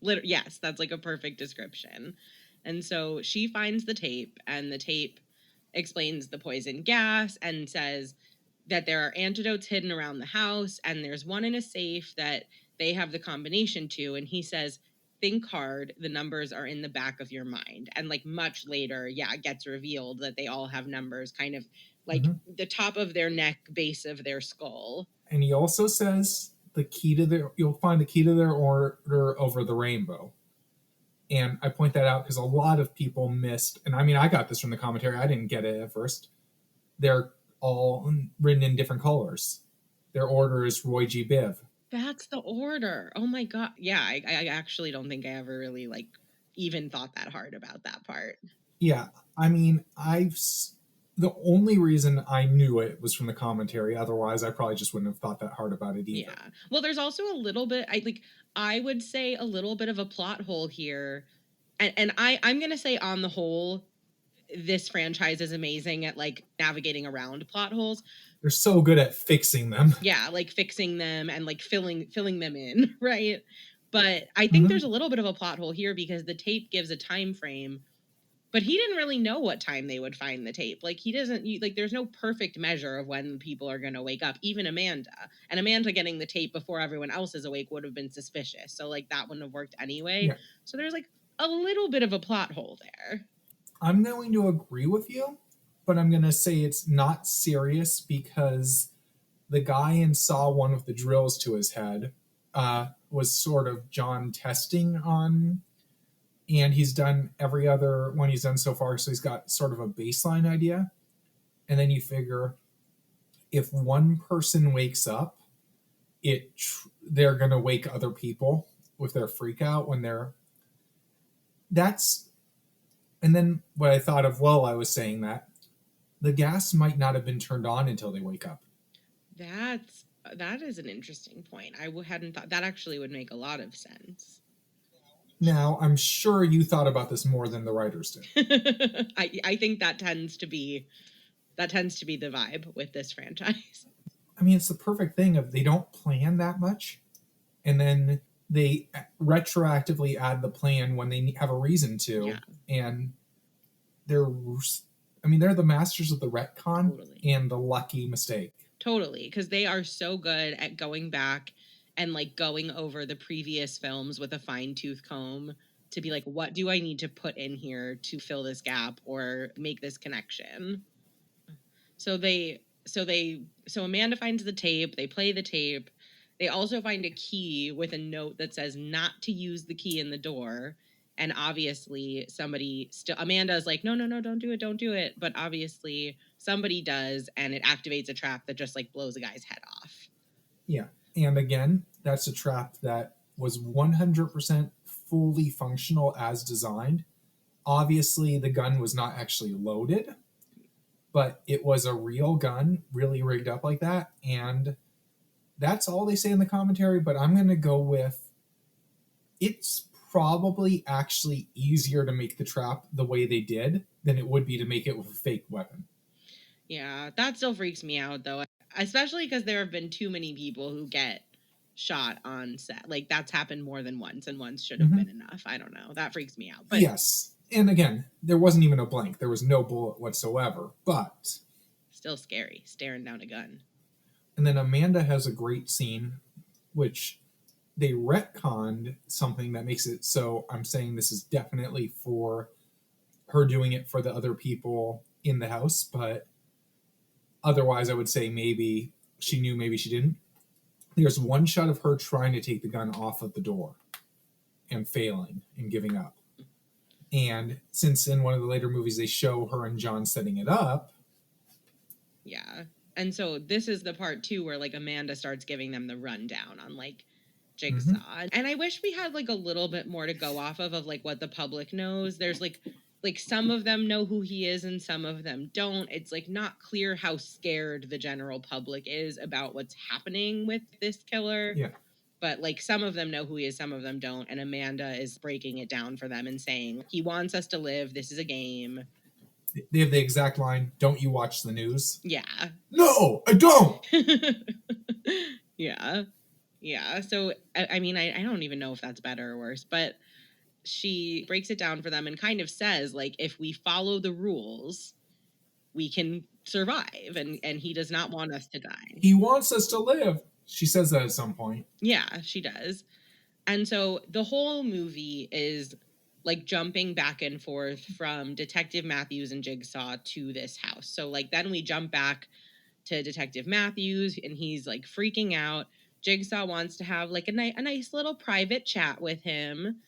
Yes, that's like a perfect description. And so she finds the tape, and the tape explains the poison gas and says that there are antidotes hidden around the house, and there's one in a safe that they have the combination to. And he says, think hard, the numbers are in the back of your mind. And like much later, it gets revealed that they all have numbers kind of like the top of their neck, base of their skull. And he also says you'll find the key to their order over the rainbow. And I point that out because a lot of people missed, and I mean, I got this from the commentary. I didn't get it at first. They're all written in different colors. Their order is Roy G. Biv. That's the order. Oh my God. Yeah, I actually don't think I ever really like even thought that hard about that part. Yeah, I mean, the only reason I knew it was from the commentary. Otherwise, I probably just wouldn't have thought that hard about it either. Yeah. Well, there's also a little bit, I would say a little bit of a plot hole here. And I'm going to say on the whole, this franchise is amazing at like navigating around plot holes. They're so good at fixing them. Yeah, like fixing them and like filling them in, right? But I think there's a little bit of a plot hole here because the tape gives a time frame, but he didn't really know what time they would find the tape. Like he doesn't like there's no perfect measure of when people are going to wake up, even Amanda. And Amanda getting the tape before everyone else is awake would have been suspicious. So like that wouldn't have worked anyway. Yeah. So there's like a little bit of a plot hole there. I'm going to agree with you, but I'm going to say it's not serious because the guy in Saw 1 with the drills to his head was sort of John testing on, and he's done every other one he's done so far, so he's got sort of a baseline idea. And then you figure if one person wakes up, they're going to wake other people with their freak out when and then what I thought of while I was saying that, the gas might not have been turned on until they wake up. That is an interesting point. I hadn't thought that. Actually would make a lot of sense. Now, I'm sure you thought about this more than the writers did. I think that tends to be the vibe with this franchise. I mean, it's the perfect thing of they don't plan that much, and then they retroactively add the plan when they have a reason to. Yeah. And they're the masters of the retcon and the lucky mistake. Totally, because they are so good at going back and like going over the previous films with a fine-tooth comb to be like, what do I need to put in here to fill this gap or make this connection? So Amanda finds the tape, they play the tape. They also find a key with a note that says not to use the key in the door. And obviously Amanda is like, no, don't do it. But obviously somebody does, and it activates a trap that just like blows a guy's head off. Yeah. And again, that's a trap that was 100% fully functional as designed. Obviously, the gun was not actually loaded, but it was a real gun, really rigged up like that. And That's all they say in the commentary, but I'm going to go with it's probably actually easier to make the trap the way they did than it would be to make it with a fake weapon. Yeah, that still freaks me out though, especially because there have been too many people who get shot on set. Like that's happened more than once, and once should have been enough. I don't know. That freaks me out. But yes. And again, there wasn't even a blank. There was no bullet whatsoever, but still scary, staring down a gun. And then Amanda has a great scene, which they retconned something that makes it so I'm saying this is definitely for her doing it for the other people in the house, but otherwise I would say maybe she knew, maybe she didn't. There's one shot of her trying to take the gun off of the door and failing and giving up. And since in one of the later movies they show her and Jon setting it up. Yeah. And so this is the part too where like Amanda starts giving them the rundown on like Jigsaw. And I wish we had like a little bit more to go off of like what the public knows. There's like some of them know who he is and some of them don't. It's like not clear how scared the general public is about what's happening with this killer. Yeah. But like some of them know who he is, some of them don't. And Amanda is breaking it down for them and saying, he wants us to live. This is a game. They have the exact line, don't you watch the news? Yeah. No, I don't. Yeah. Yeah. So, I mean, I don't even know if that's better or worse, but she breaks it down for them and kind of says, like, if we follow the rules, we can survive. And he does not want us to die. He wants us to live. She says that at some point. Yeah, she does. And so the whole movie is like jumping back and forth from Detective Matthews and Jigsaw to this house. So like then we jump back to Detective Matthews and he's like freaking out. Jigsaw wants to have like a nice little private chat with him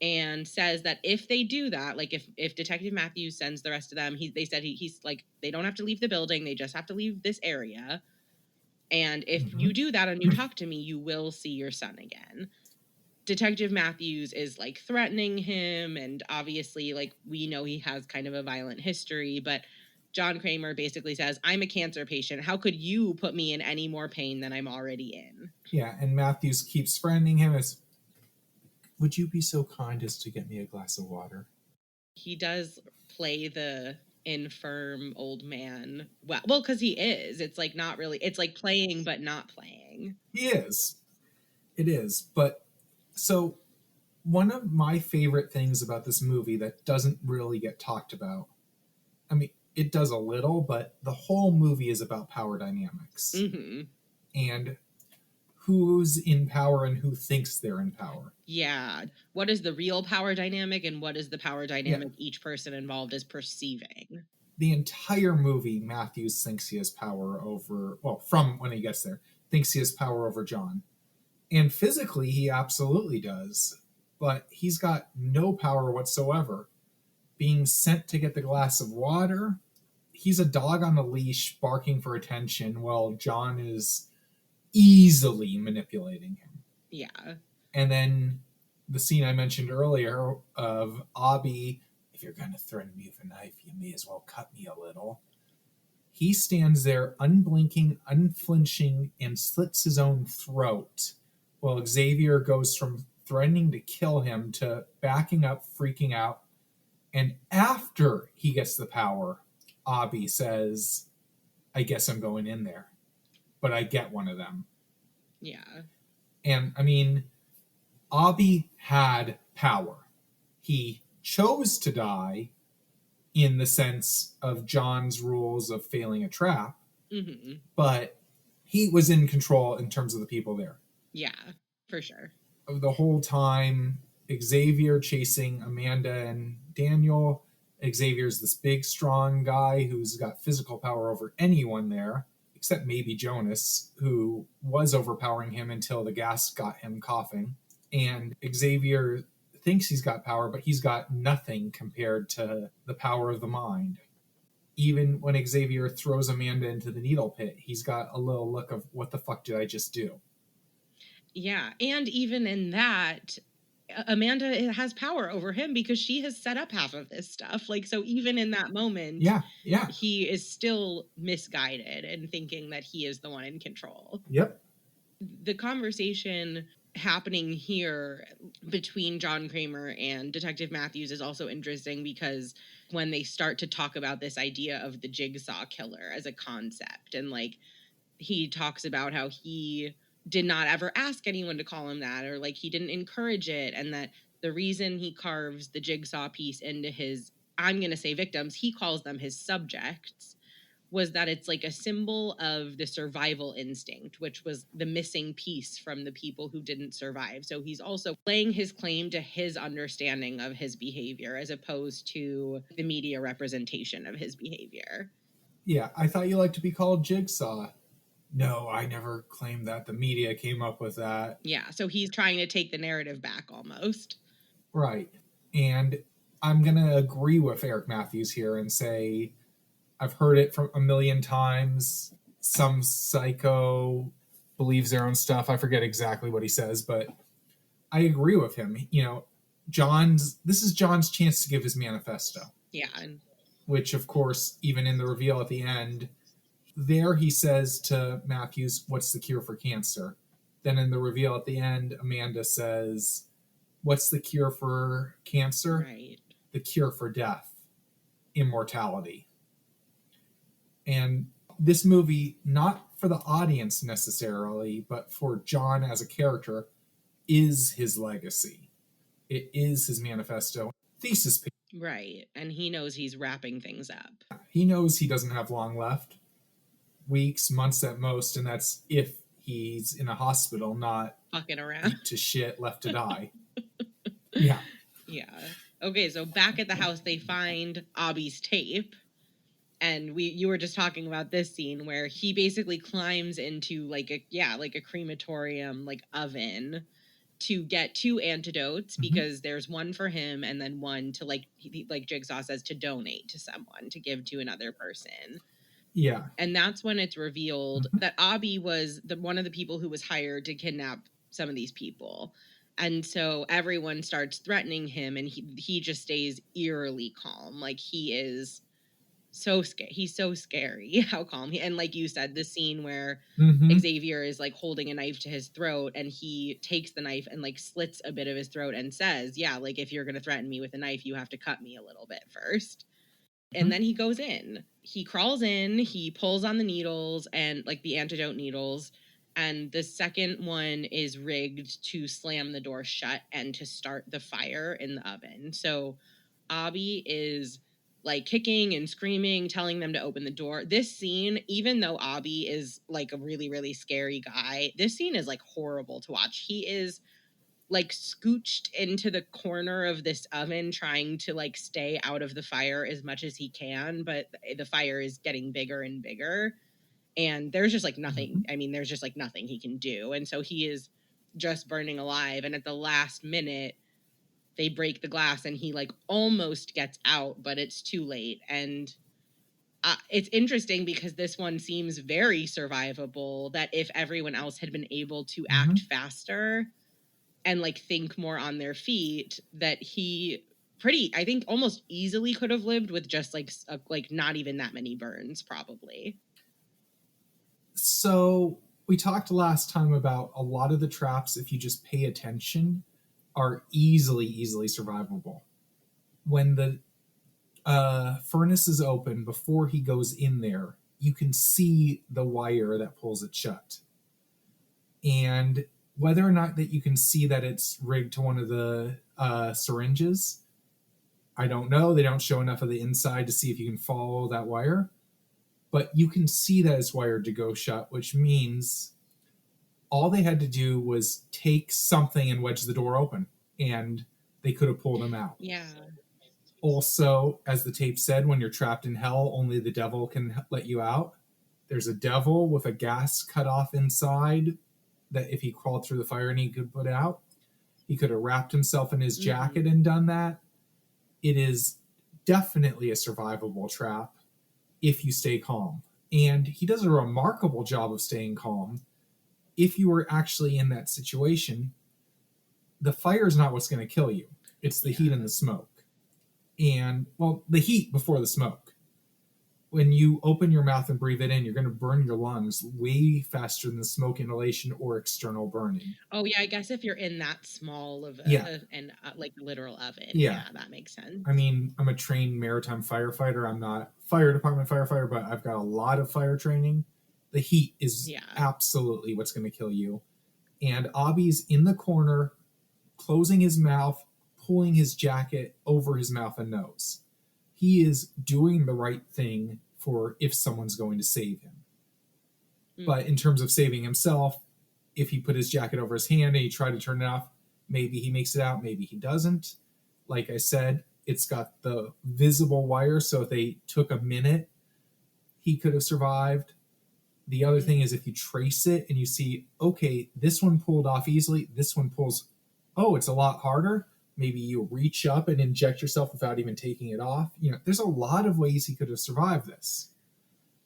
and says that if they do that, like if Detective Matthews sends the rest of them, they said he's like, they don't have to leave the building. They just have to leave this area. And if you do that and you talk to me, you will see your son again. Detective Matthews is like threatening him. And obviously, like, we know he has kind of a violent history, but Jon Kramer basically says, I'm a cancer patient. How could you put me in any more pain than I'm already in? Yeah. And Matthews keeps threatening him as, would you be so kind as to get me a glass of water? He does play the infirm old man well, because he is. It's like not really, it's like playing but not playing. He is. It is. But so one of my favorite things about this movie that doesn't really get talked about, I mean, it does a little, but the whole movie is about power dynamics. And who's in power and who thinks they're in power. Yeah. What is the real power dynamic and what is the power dynamic each person involved is perceiving? The entire movie, Matthews thinks he has power over, well, from when he gets there, thinks he has power over Jon. And physically, he absolutely does. But he's got no power whatsoever. Being sent to get the glass of water, he's a dog on a leash barking for attention while Jon is easily manipulating him. Yeah. And then the scene I mentioned earlier of Abby, if you're going to threaten me with a knife, you may as well cut me a little. He stands there unblinking, unflinching, and slits his own throat while Xavier goes from threatening to kill him to backing up, freaking out. And after he gets the power, Abby says, I guess I'm going in there. But I get one of them. Yeah. And, I mean, Abby had power. He chose to die in the sense of Jon's rules of failing a trap, but he was in control in terms of the people there. Yeah, for sure. The whole time, Xavier chasing Amanda and Daniel. Xavier's this big, strong guy who's got physical power over anyone there, except maybe Jonas, who was overpowering him until the gas got him coughing. And Xavier thinks he's got power, but he's got nothing compared to the power of the mind. Even when Xavier throws Amanda into the needle pit, he's got a little look of, what the fuck did I just do? Yeah, and even in that, Amanda has power over him because she has set up half of this stuff. Like, so even in that moment, he is still misguided and thinking that he is the one in control. Yep. the conversation happening here between Jon Kramer and Detective Matthews is also interesting because when they start to talk about this idea of the Jigsaw killer as a concept, and like he talks about how he did not ever ask anyone to call him that, or like he didn't encourage it, and that the reason he carves the jigsaw piece into his, I'm going to say victims, he calls them his subjects, was that it's like a symbol of the survival instinct, which was the missing piece from the people who didn't survive. So he's also laying his claim to his understanding of his behavior as opposed to the media representation of his behavior. Yeah, I thought you liked to be called Jigsaw. No, I never claimed that. The media came up with that. Yeah, so he's trying to take the narrative back almost. Right. And I'm going to agree with Eric Matthews here and say I've heard it from a million times. Some psycho believes their own stuff. I forget exactly what he says, but I agree with him. You know, this is Jon's chance to give his manifesto. Yeah. Which, of course, even in the reveal at the end, there he says to Matthews, "What's the cure for cancer?" Then in the reveal at the end, Amanda says, "What's the cure for cancer?" Right. The cure for death, immortality. And this movie, not for the audience necessarily, but for Jon as a character, is his legacy. It is his manifesto. Thesis paper. Right. And he knows he's wrapping things up. He knows he doesn't have long left. Weeks, months at most, and that's if he's in a hospital, not fucking around, beat to shit, left to die. Yeah. Yeah. Okay, so back at the house, they find Abby's tape. And you were just talking about this scene where he basically climbs into like a crematorium like oven to get 2 antidotes, because there's one for him and then one to like Jigsaw says to donate to someone, to give to another person. Yeah. And that's when it's revealed that Abby was one of the people who was hired to kidnap some of these people. And so everyone starts threatening him, and he just stays eerily calm. Like he is so scary. He's so scary how calm he, and like you said, the scene where Xavier is like holding a knife to his throat, and he takes the knife and like slits a bit of his throat and says, yeah, like if you're going to threaten me with a knife, you have to cut me a little bit first. And then he goes in, he crawls in, he pulls on the needles and like the antidote needles. And the second one is rigged to slam the door shut and to start the fire in the oven. So Abby is like kicking and screaming, telling them to open the door. This scene, even though Abby is like a really, really scary guy, this scene is like horrible to watch. He is like scooched into the corner of this oven trying to like stay out of the fire as much as he can, but the fire is getting bigger and bigger, and there's just like nothing. I mean, there's just like nothing he can do, and so he is just burning alive. And at the last minute they break the glass and he like almost gets out, but it's too late. And it's interesting because this one seems very survivable, that if everyone else had been able to act faster and like think more on their feet, that he I think almost easily could have lived with just like not even that many burns, probably. So we talked last time about a lot of the traps, if you just pay attention, are easily survivable. When the furnace is open, before he goes in there, you can see the wire that pulls it shut. And whether or not that you can see that it's rigged to one of the syringes, I don't know. They don't show enough of the inside to see if you can follow that wire. But you can see that it's wired to go shut, which means all they had to do was take something and wedge the door open, and they could have pulled him out. Yeah. Also, as the tape said, when you're trapped in hell, only the devil can let you out. There's a devil with a gas cut off inside that if he crawled through the fire and he could put out, he could have wrapped himself in his jacket and done that. It is definitely a survivable trap if you stay calm. And he does a remarkable job of staying calm. If you were actually in that situation, the fire is not what's going to kill you. It's the heat and the smoke. And, well, the heat before the smoke. when you open your mouth and breathe it in, you're going to burn your lungs way faster than smoke inhalation or external burning. Oh yeah, I guess if you're in that small of Yeah. like literal oven, Yeah. that makes sense. I mean, I'm a trained maritime firefighter. I'm not fire department firefighter, but I've got a lot of fire training. The heat is absolutely what's going to kill you. And Abby's in the corner, closing his mouth, pulling his jacket over his mouth and nose. He is doing the right thing for if someone's going to save him. Mm-hmm. But in terms of saving himself, if he put his jacket over his hand and he tried to turn it off, maybe he makes it out, maybe he doesn't. Like I said, it's got the visible wire, so if they took a minute, he could have survived. The other thing is if you trace it and you see, okay, this one pulled off easily, this one pulls, oh, it's a lot harder. Maybe you reach up and inject yourself without even taking it off. There's a lot of ways he could have survived this.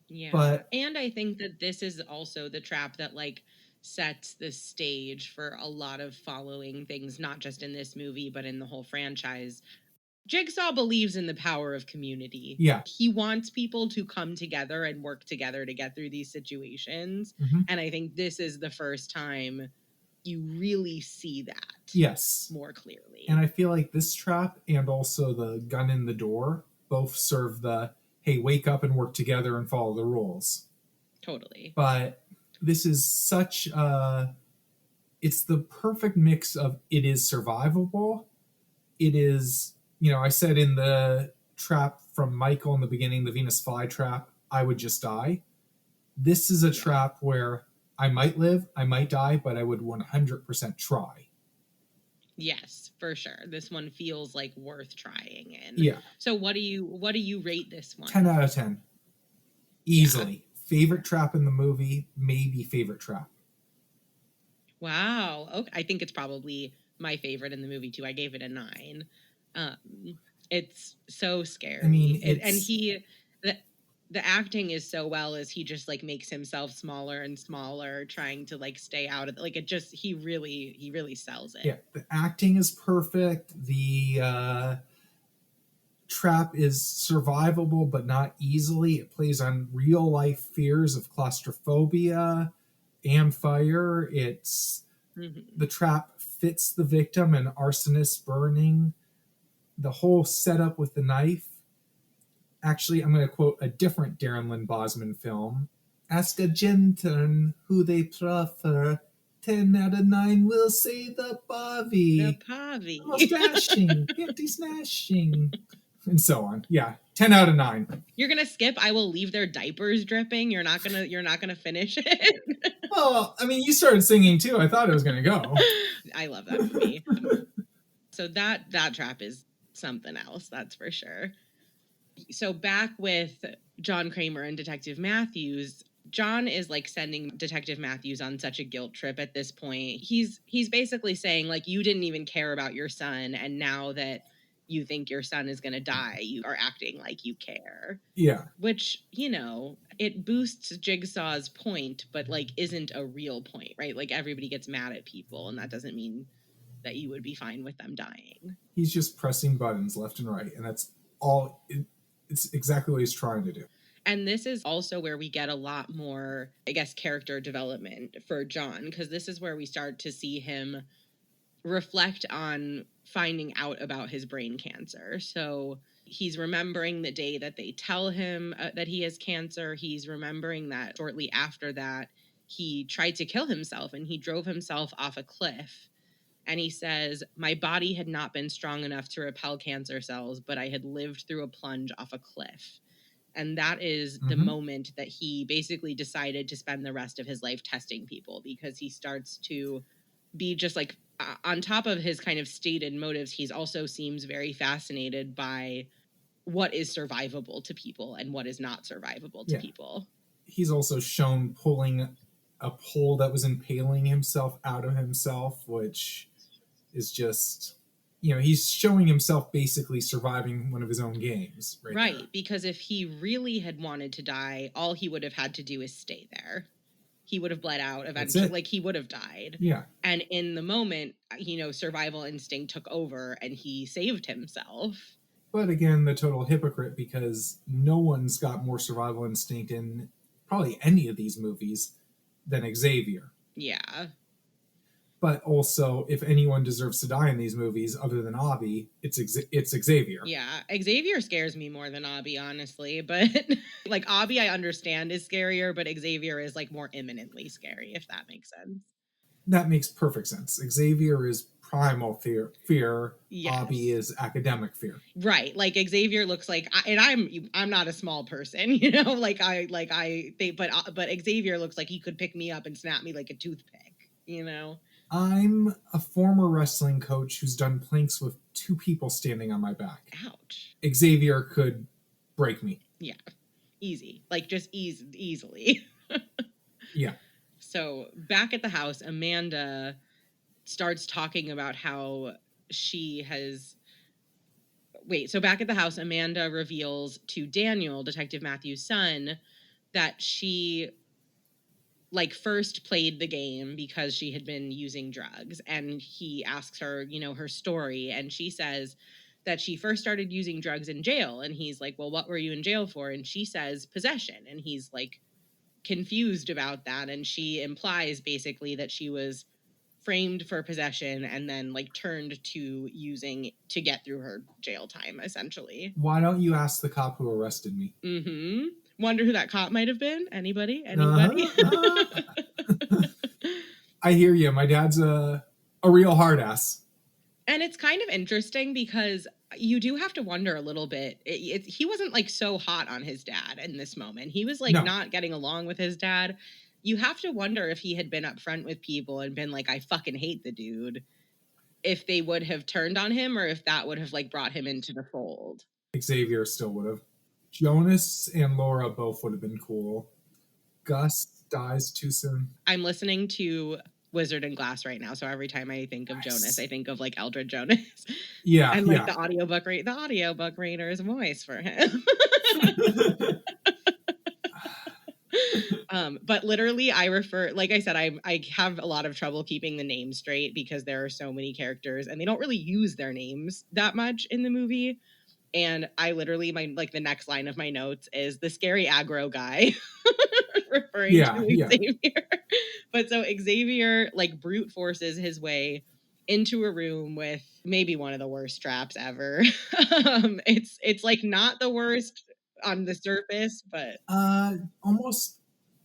Yeah. And I think that this is also the trap that like sets the stage for a lot of following things, not just in this movie, but in the whole franchise. Jigsaw believes in the power of community. Yeah. He wants people to come together and work together to get through these situations. Mm-hmm. And I think this is the first time you really see that. Yes. More clearly. And I feel like this trap and also the gun in the door both serve the, hey, wake up and work together and follow the rules. Totally. But this is such it's the perfect mix of it is survivable. It is, I said in the trap from Michael in the beginning, the Venus flytrap, I would just die. This is a trap where I might live, I might die, but I would 100% try. Yes, for sure. This one feels like worth trying in. Yeah. So what do you rate this one? 10 out of 10. Easily. Yeah. Favorite trap in the movie, maybe favorite trap. Wow. Okay. I think it's probably my favorite in the movie too. I gave it a 9. It's so scary. I mean, the acting is so well as he just like makes himself smaller and smaller, trying to like stay out of it. Like it just he really sells it. Yeah, the acting is perfect. The trap is survivable but not easily. It plays on real life fears of claustrophobia and fire. It's the trap fits the victim, an arsonist burning. The whole setup with the knife. Actually, I'm going to quote a different Darren Lynn Bosman film. Ask a gentleman who they prefer. 10 out of 9 will say the Bobby. The Bobby. Stashing, anti-snashing, and so on. Yeah, 10 out of 9. You're gonna skip. I will leave their diapers dripping. You're not gonna finish it. Well, I mean, you started singing too. I thought it was gonna go. I love that movie. So that trap is something else. That's for sure. So back with Jon Kramer and Detective Matthews, Jon is like sending Detective Matthews on such a guilt trip at this point. He's basically saying like, you didn't even care about your son, and now that you think your son is going to die, you are acting like you care. Yeah. Which, it boosts Jigsaw's point, but like isn't a real point, right? Like everybody gets mad at people, and that doesn't mean that you would be fine with them dying. He's just pressing buttons left and right, and that's all. It's exactly what he's trying to do. And this is also where we get a lot more, I guess, character development for Jon, because this is where we start to see him reflect on finding out about his brain cancer. So he's remembering the day that they tell him that he has cancer. He's remembering that shortly after that, he tried to kill himself and he drove himself off a cliff. And he says, my body had not been strong enough to repel cancer cells, but I had lived through a plunge off a cliff. And that is the moment that he basically decided to spend the rest of his life testing people, because he starts to be just like, on top of his kind of stated motives, he also seems very fascinated by what is survivable to people and what is not survivable to people. He's also shown pulling a pole that was impaling himself out of himself, which is just, he's showing himself basically surviving one of his own games. Right, because if he really had wanted to die, all he would have had to do is stay there. He would have bled out eventually. Like, he would have died. Yeah. And in the moment, survival instinct took over and he saved himself. But again, the total hypocrite, because no one's got more survival instinct in probably any of these movies than Xavier. Yeah. But also, if anyone deserves to die in these movies other than Avi, it's Xavier. Yeah, Xavier scares me more than Abby, honestly. But like Abby, I understand is scarier, but Xavier is like more imminently scary, if that makes sense. That makes perfect sense. Xavier is primal fear. Avi Yes. is academic fear. Right. Like Xavier looks like, and I'm not a small person, but Xavier looks like he could pick me up and snap me like a toothpick. I'm a former wrestling coach who's done planks with two people standing on my back. Ouch. Xavier could break me. Yeah. Easy. Like just easily. Yeah. So back at the house, Amanda starts talking about how she has. Wait, so back at the house, Amanda reveals to Daniel, Detective Matthew's son, that she like first played the game because she had been using drugs, and he asks her her story, and she says that she first started using drugs in jail, and he's like, well, what were you in jail for? And she says possession, and he's like confused about that, and she implies basically that she was framed for possession and then like turned to using to get through her jail time, essentially. Why don't you ask the cop who arrested me? Wonder who that cop might have been. Anybody? I hear you. My dad's a real hard ass. And it's kind of interesting because you do have to wonder a little bit. He wasn't like so hot on his dad in this moment. He was like not getting along with his dad. You have to wonder if he had been upfront with people and been like, I fucking hate the dude, if they would have turned on him, or if that would have like brought him into the fold. Xavier still would have. Jonas and Laura both would have been cool. Gus dies too soon. I'm listening to Wizard and Glass right now, so every time I think of Jonas, I think of like Eldred Jonas. Yeah, and like the audiobook reader's voice for him. But literally, I refer, like I said, I have a lot of trouble keeping the names straight because there are so many characters, and they don't really use their names that much in the movie. And I literally, the next line of my notes is the scary aggro guy, referring to Xavier. But so Xavier like brute forces his way into a room with maybe one of the worst traps ever. It's like not the worst on the surface, but almost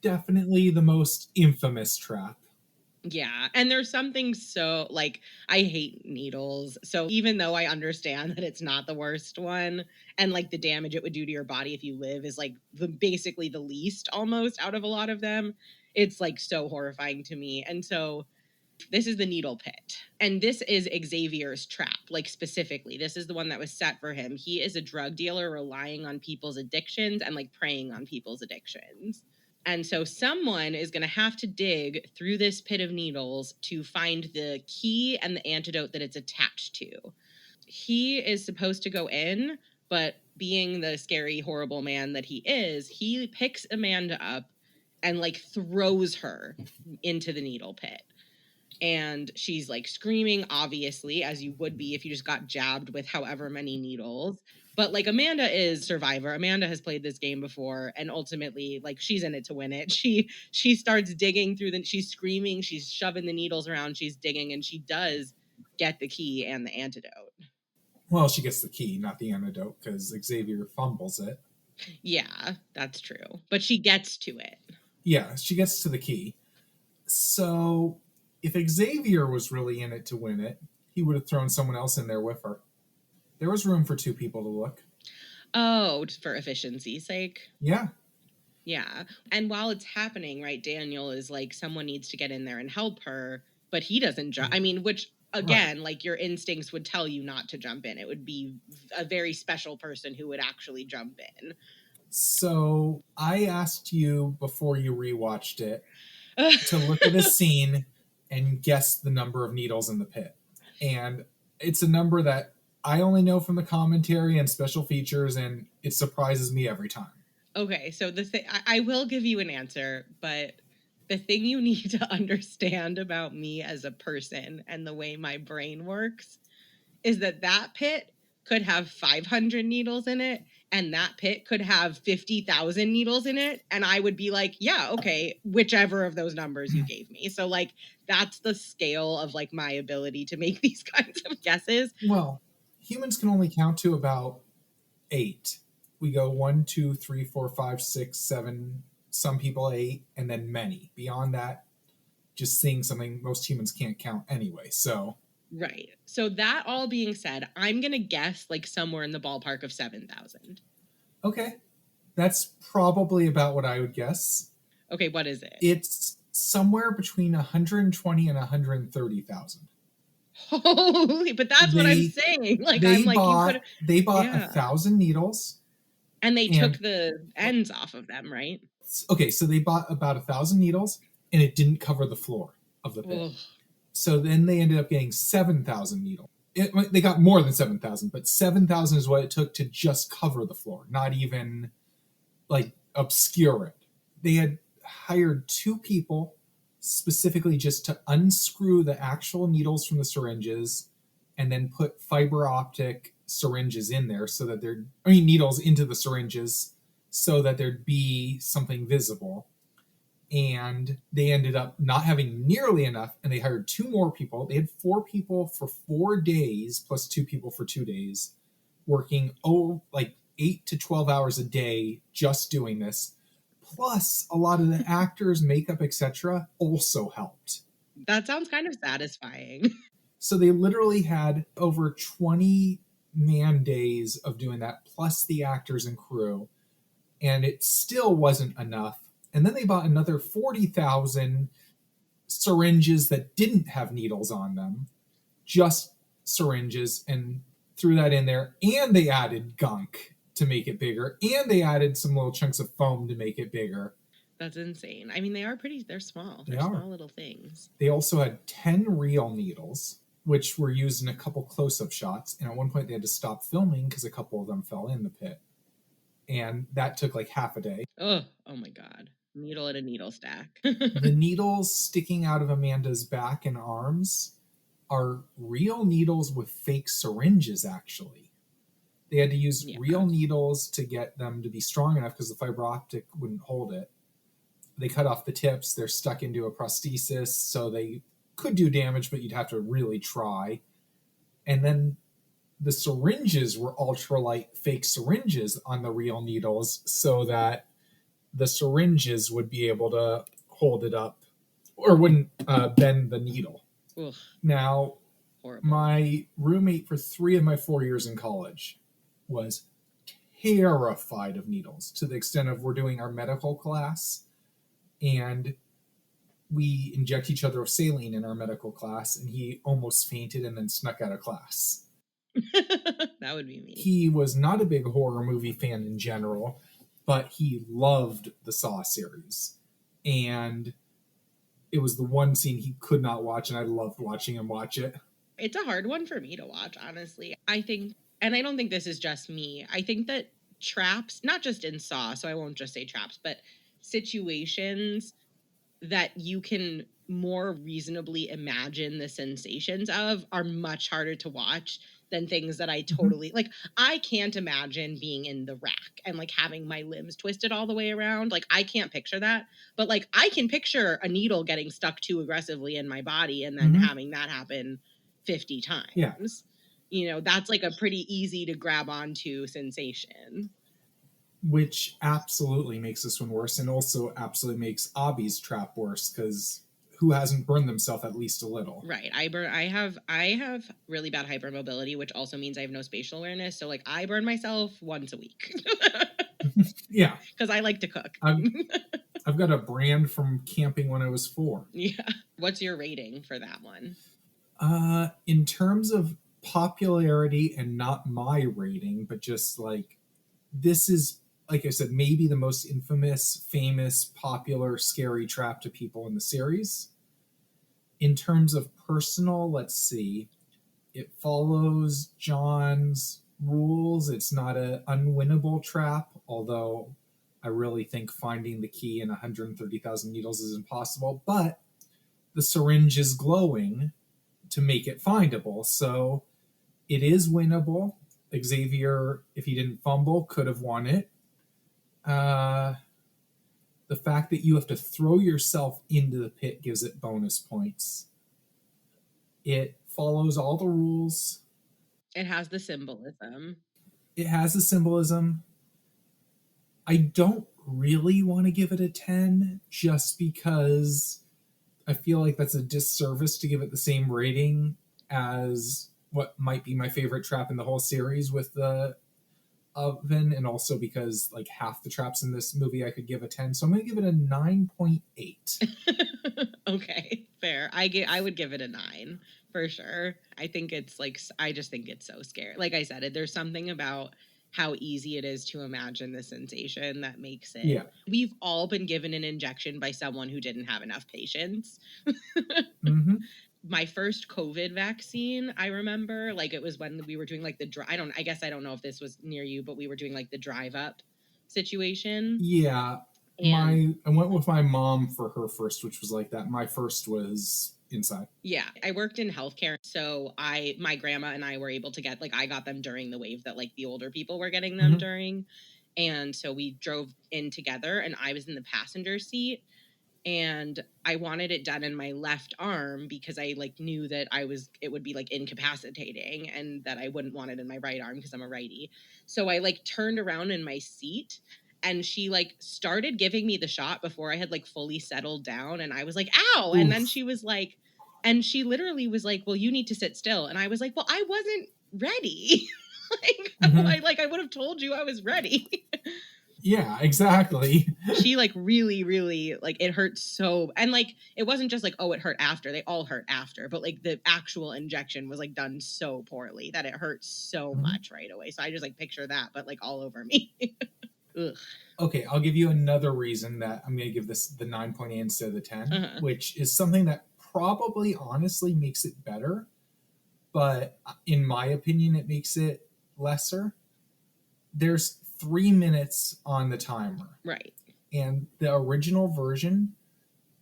definitely the most infamous trap. Yeah. And there's something so like, I hate needles. So even though I understand that it's not the worst one, and like the damage it would do to your body if you live is like basically the least almost out of a lot of them, it's like so horrifying to me. And so this is the needle pit. And this is Xavier's trap, like specifically. This is the one that was set for him. He is a drug dealer relying on people's addictions and like preying on people's addictions. And so someone is going to have to dig through this pit of needles to find the key and the antidote that it's attached to. He is supposed to go in, but being the scary, horrible man that he is, he picks Amanda up and like throws her into the needle pit. And she's like screaming, obviously, as you would be if you just got jabbed with however many needles. But like Amanda is survivor. Amanda has played this game before, and ultimately, like she's in it to win it. She starts digging through she's screaming, she's shoving the needles around, she's digging, and she does get the key and the antidote. Well, she gets the key, not the antidote, because Xavier fumbles it. Yeah, that's true. But she gets to it. Yeah, she gets to the key. So if Xavier was really in it to win it, he would have thrown someone else in there with her. There was room for two people to look. Oh, for efficiency's sake? Yeah. Yeah. And while it's happening, right, Daniel is like, someone needs to get in there and help her, but he doesn't jump. I mean, which again, like your instincts would tell you not to jump in. It would be a very special person who would actually jump in. So I asked you before you rewatched it to look at a scene and guess the number of needles in the pit. And it's a number that I only know from the commentary and special features, and it surprises me every time. Okay, so I will give you an answer, but the thing you need to understand about me as a person and the way my brain works is that pit could have 500 needles in it, and that pit could have 50,000 needles in it, and I would be like, yeah, okay, whichever of those numbers you gave me. So like that's the scale of like my ability to make these kinds of guesses. Well, humans can only count to about 8. We go 1, 2, 3, 4, 5, 6, 7. Some people 8, and then many. Beyond that, just seeing something most humans can't count anyway. So right. So that all being said, I'm gonna guess like somewhere in the ballpark of 7,000. okay, that's probably about what I would guess. Okay, what is it? It's somewhere between 120 and 130,000. Holy, but that's what I'm saying. Like I'm like you could. They bought Yeah. 1,000 needles, and they took the ends off of them, right? Okay, so they bought about 1,000 needles, and it didn't cover the floor of the pit. Ugh. So then they ended up getting 7,000 needles. They got more than 7,000, but 7,000 is what it took to just cover the floor, not even like obscure it. They had hired 2 people specifically just to unscrew the actual needles from the syringes and then put fiber optic syringes in there so that needles into the syringes so that there'd be something visible. And they ended up not having nearly enough, and they hired 2 more people. They had 4 people for 4 days plus 2 people for 2 days, working like 8 to 12 hours a day just doing this. Plus, a lot of the actors, makeup, etc. also helped. That sounds kind of satisfying. So they literally had over 20 man days of doing that, plus the actors and crew, and it still wasn't enough. And then they bought another 40,000 syringes that didn't have needles on them, just syringes, and threw that in there. And they added gunk to make it bigger, and they added some little chunks of foam to make it bigger. That's insane. I mean, they're small. They're small little things. They also had 10 real needles, which were used in a couple close-up shots. And at one point they had to stop filming because a couple of them fell in the pit. And that took like half a day. Oh my God. Needle in a needle stack. The needles sticking out of Amanda's back and arms are real needles with fake syringes, actually. They had to use real needles to get them to be strong enough because the fiber optic wouldn't hold it. They cut off the tips. They're stuck into a prosthesis, so they could do damage, but you'd have to really try. And then the syringes were ultralight fake syringes on the real needles so that the syringes would be able to hold it up or wouldn't bend the needle. Ugh. Now, horrible. My roommate for 3 of my 4 years in college was terrified of needles to the extent of we're doing our medical class and we inject each other with saline in our medical class, and he almost fainted and then snuck out of class. That would be me. He was not a big horror movie fan in general, but he loved the Saw series. And it was the one scene he could not watch, and I loved watching him watch it. It's a hard one for me to watch, honestly. I think, and I don't think this is just me, I think that traps, not just in Saw, so I won't just say traps, but situations that you can more reasonably imagine the sensations of are much harder to watch than things that I totally like. I can't imagine being in the rack and like having my limbs twisted all the way around. Like I can't picture that, but like I can picture a needle getting stuck too aggressively in my body and then having that happen 50 times. Yeah. You know, that's like a pretty easy to grab onto sensation. Which absolutely makes this one worse, and also absolutely makes Abby's trap worse, because who hasn't burned themselves at least a little? Right. I have really bad hypermobility, which also means I have no spatial awareness. So like I burn myself once a week. Yeah. Because I like to cook. I've got a brand from camping when I was 4. Yeah. What's your rating for that one? In terms of popularity, and not my rating, but just like, this is, like I said, maybe the most infamous, famous, popular, scary trap to people in the series. In terms of personal, let's see. It follows Jon's rules. It's not an unwinnable trap, although I really think finding the key in 130,000 needles is impossible. But the syringe is glowing to make it findable. So it is winnable. Xavier, if he didn't fumble, could have won it. The fact that you have to throw yourself into the pit gives it bonus points. It follows all the rules. It has the symbolism. It has the symbolism. I don't really want to give it a 10 just because I feel like that's a disservice to give it the same rating as what might be my favorite trap in the whole series with the oven, and also because like half the traps in this movie I could give a 10, so I'm going to give it a 9.8. Okay, fair. I would give it a 9 for sure. I think it's like, I just think it's so scary. Like I said, there's something about how easy it is to imagine the sensation that makes it. Yeah. We've all been given an injection by someone who didn't have enough patience. Mm-hmm. My first COVID vaccine, I remember, like it was when we were doing like I guess I don't know if this was near you, but we were doing like the drive up situation. Yeah. And I went with my mom for her first, which was like that. My first was inside. Yeah, I worked in healthcare, so my grandma and I were able to get, like, I got them during the wave that like the older people were getting them during, and so we drove in together, and I was in the passenger seat, and I wanted it done in my left arm because I like knew that it would be like incapacitating, and that I wouldn't want it in my right arm because I'm a righty. So I like turned around in my seat, and she like started giving me the shot before I had like fully settled down, and I was like, ow. Oof. And then she was like, and she literally was like, well, you need to sit still. And I was like, well, I wasn't ready. I would have told you I was ready. Yeah, exactly. She like really, really, like, it hurt so, and like it wasn't just like, oh, it hurt after. They all hurt after, but like the actual injection was like done so poorly that it hurt so much right away. So I just like picture that, but like all over me. Ugh. Okay, I'll give you another reason that I'm going to give this the 9.8 instead of the 10, which is something that probably honestly makes it better, but in my opinion, it makes it lesser. There's 3 minutes on the timer. Right. And the original version,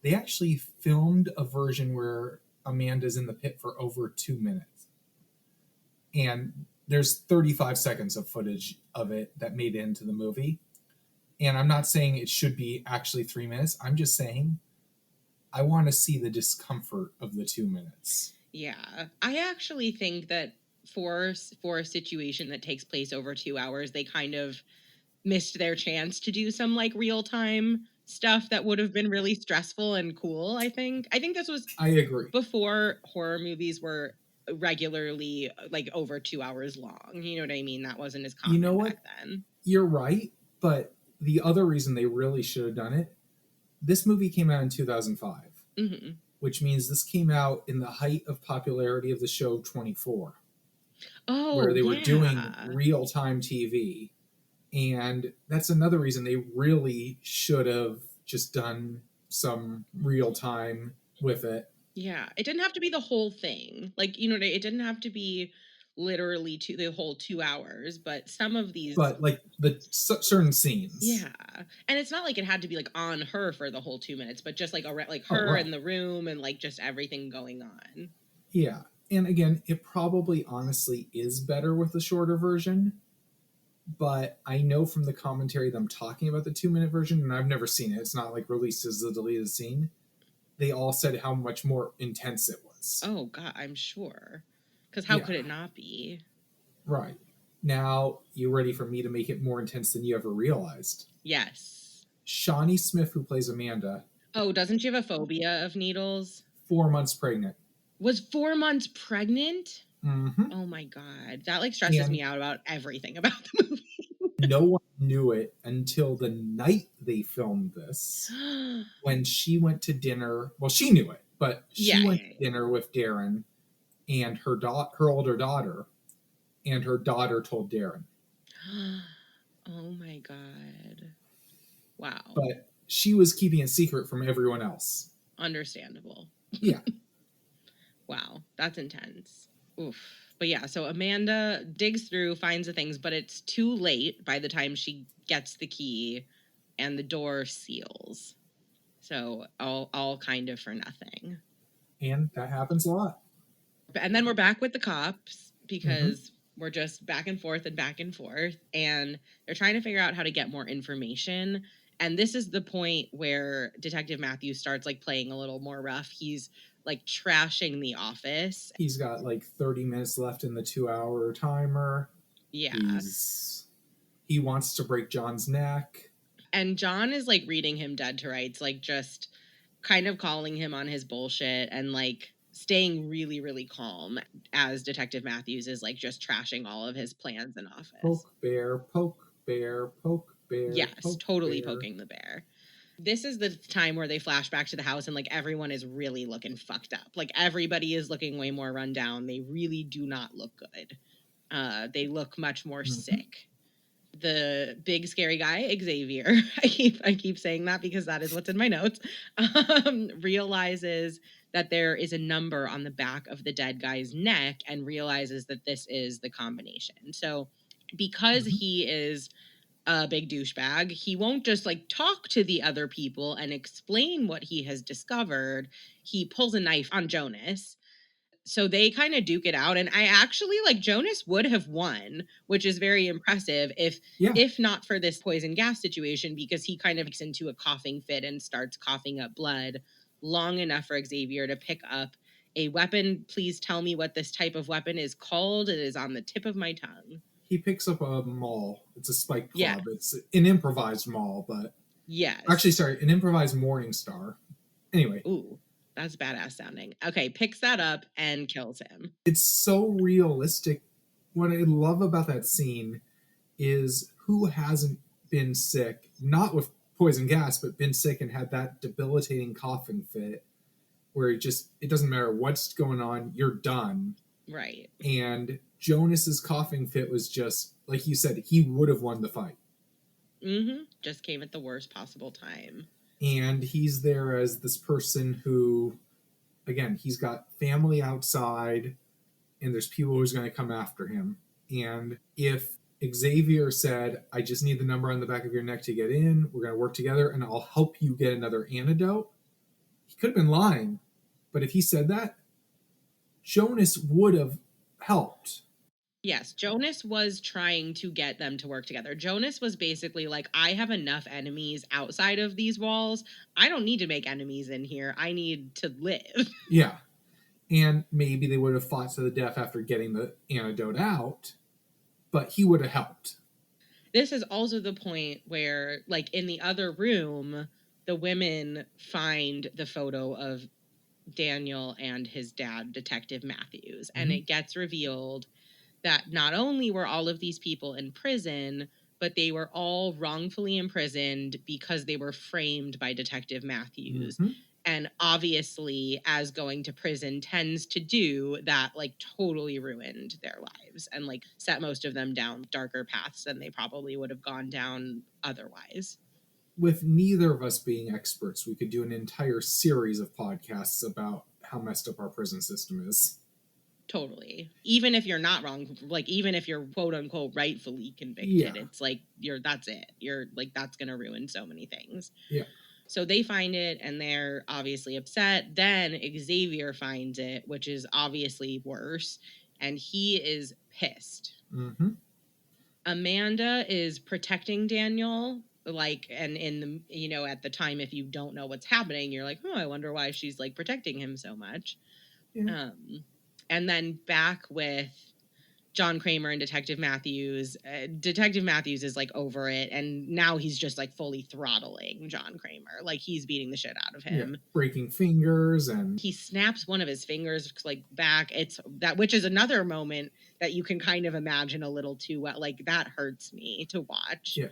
they actually filmed a version where Amanda's in the pit for over 2 minutes. And there's 35 seconds of footage of it that made it into the movie. And I'm not saying it should be actually 3 minutes. I'm just saying I want to see the discomfort of the 2 minutes. Yeah. I actually think that for a situation that takes place over 2 hours, they kind of missed their chance to do some like real time stuff that would have been really stressful and cool. I think this was, I agree, before horror movies were regularly like over 2 hours long. You know what I mean? That wasn't as common back then. You're right, but the other reason they really should have done it, this movie came out in 2005, which means this came out in the height of popularity of the show 24, where they were doing real-time TV. And that's another reason they really should have just done some real-time with it. Yeah, it didn't have to be the whole thing. Like, you know, it didn't have to be literally the whole 2 hours, but some of these, but like the certain scenes. Yeah. And it's not like it had to be like on her for the whole 2 minutes, but just like her in the room and like just everything going on. Yeah. And again, it probably honestly is better with the shorter version, but I know from the commentary them talking about the 2 minute version, and I've never seen it, it's not like released as a deleted scene, they all said how much more intense it was. Oh god, I'm sure, because how could it not be? Right. Now, you ready for me to make it more intense than you ever realized? Yes. Shawnee Smith, who plays Amanda. Oh, doesn't she have a phobia of needles? 4 months pregnant. Was 4 months pregnant? Mm-hmm. Oh my god, that like stresses me out about everything about the movie. No one knew it until the night they filmed this, when she went to dinner. Well, she knew it, but she went to dinner with Darren and her older daughter, and her daughter told Darren. Oh my god. Wow. But she was keeping a secret from everyone else. Understandable. Yeah. Wow, that's intense. Oof. But yeah, so Amanda digs through, finds the things, but it's too late by the time she gets the key and the door seals. So all kind of for nothing. And that happens a lot. And then we're back with the cops because We're just back and forth and back and forth. And they're trying to figure out how to get more information. And this is the point where Detective Matthews starts like playing a little more rough. He's like trashing the office. He's got like 30 minutes left in the 2-hour timer. Yeah. He wants to break Jon's neck. And Jon is like reading him dead to rights, like just kind of calling him on his bullshit and like staying really, really calm as Detective Matthews is like just trashing all of his plans in office. Poke bear, poke bear, poke bear. Yes, poke totally bear. poking the bear. This is the time where they flash back to the house and like everyone is really looking fucked up. Like everybody is looking way more run down. They really do not look good. They look much more sick. The big scary guy, Xavier, I keep saying that because that is what's in my notes, realizes that there is a number on the back of the dead guy's neck and realizes that this is the combination. So because he is a big douchebag, he won't just like talk to the other people and explain what he has discovered. He pulls a knife on Jonas. So they kind of duke it out, and I actually like Jonas would have won, which is very impressive if not for this poison gas situation, because he kind of gets into a coughing fit and starts coughing up blood long enough for Xavier to pick up a weapon. Please tell me what this type of weapon is called. It is on the tip of my tongue. He picks up a maul. It's a spike club. It's an improvised maul, but actually, sorry, an improvised Morning Star. Anyway. Ooh. That's badass sounding. Okay, picks that up and kills him. It's so realistic. What I love about that scene is who hasn't been sick, not with poison gas, but been sick and had that debilitating coughing fit where it doesn't matter what's going on, you're done. Right. And Jonas's coughing fit was just, like you said, he would have won the fight. Just came at the worst possible time. And he's there as this person who, again, he's got family outside and there's people who's going to come after him. And if Xavier said, I just need the number on the back of your neck to get in, we're going to work together and I'll help you get another antidote, he could have been lying. But if he said that, Jonas would have helped. Yes, Jonas was trying to get them to work together. Jonas was basically like, I have enough enemies outside of these walls. I don't need to make enemies in here. I need to live. Yeah. And maybe they would have fought to the death after getting the antidote out, but he would have helped. This is also the point where, like, in the other room, the women find the photo of Daniel and his dad, Detective Matthews, and it gets revealed that not only were all of these people in prison, but they were all wrongfully imprisoned because they were framed by Detective Matthews. And obviously, as going to prison tends to do, that like totally ruined their lives and like set most of them down darker paths than they probably would have gone down otherwise. With neither of us being experts, we could do an entire series of podcasts about how messed up our prison system is. Totally. Even if you're not wrong, like even if you're quote unquote rightfully convicted, it's like that's it. You're like, that's going to ruin so many things. Yeah. So they find it and they're obviously upset. Then Xavier finds it, which is obviously worse. And he is pissed. Amanda is protecting Daniel. Like, and in the, at the time, if you don't know what's happening, you're like, oh, I wonder why she's like protecting him so much. Yeah. And then back with Jon Kramer and Detective Matthews. Detective Matthews is like over it, and now he's just like fully throttling Jon Kramer. Like he's beating the shit out of him, breaking fingers, and he snaps one of his fingers like back. It's that, which is another moment that you can kind of imagine a little too well. Like that hurts me to watch. Yeah.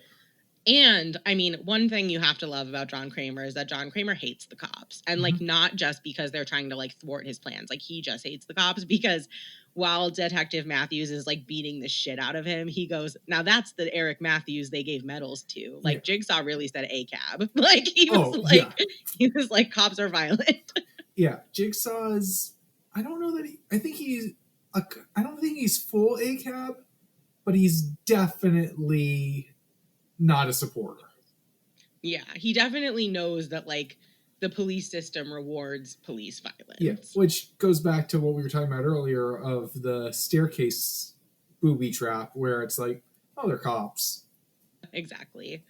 And I mean, one thing you have to love about Jon Kramer is that Jon Kramer hates the cops, and like not just because they're trying to like thwart his plans. Like he just hates the cops because while Detective Matthews is like beating the shit out of him, he goes, now that's the Eric Matthews they gave medals to. Like Jigsaw really said ACAB. Like he was like cops are violent. Yeah, Jigsaw is, I don't know that I don't think he's full ACAB, but he's definitely not a supporter. Yeah, he definitely knows that like the police system rewards police violence. Yeah, which goes back to what we were talking about earlier of the staircase booby trap where it's like, oh, they're cops. Exactly.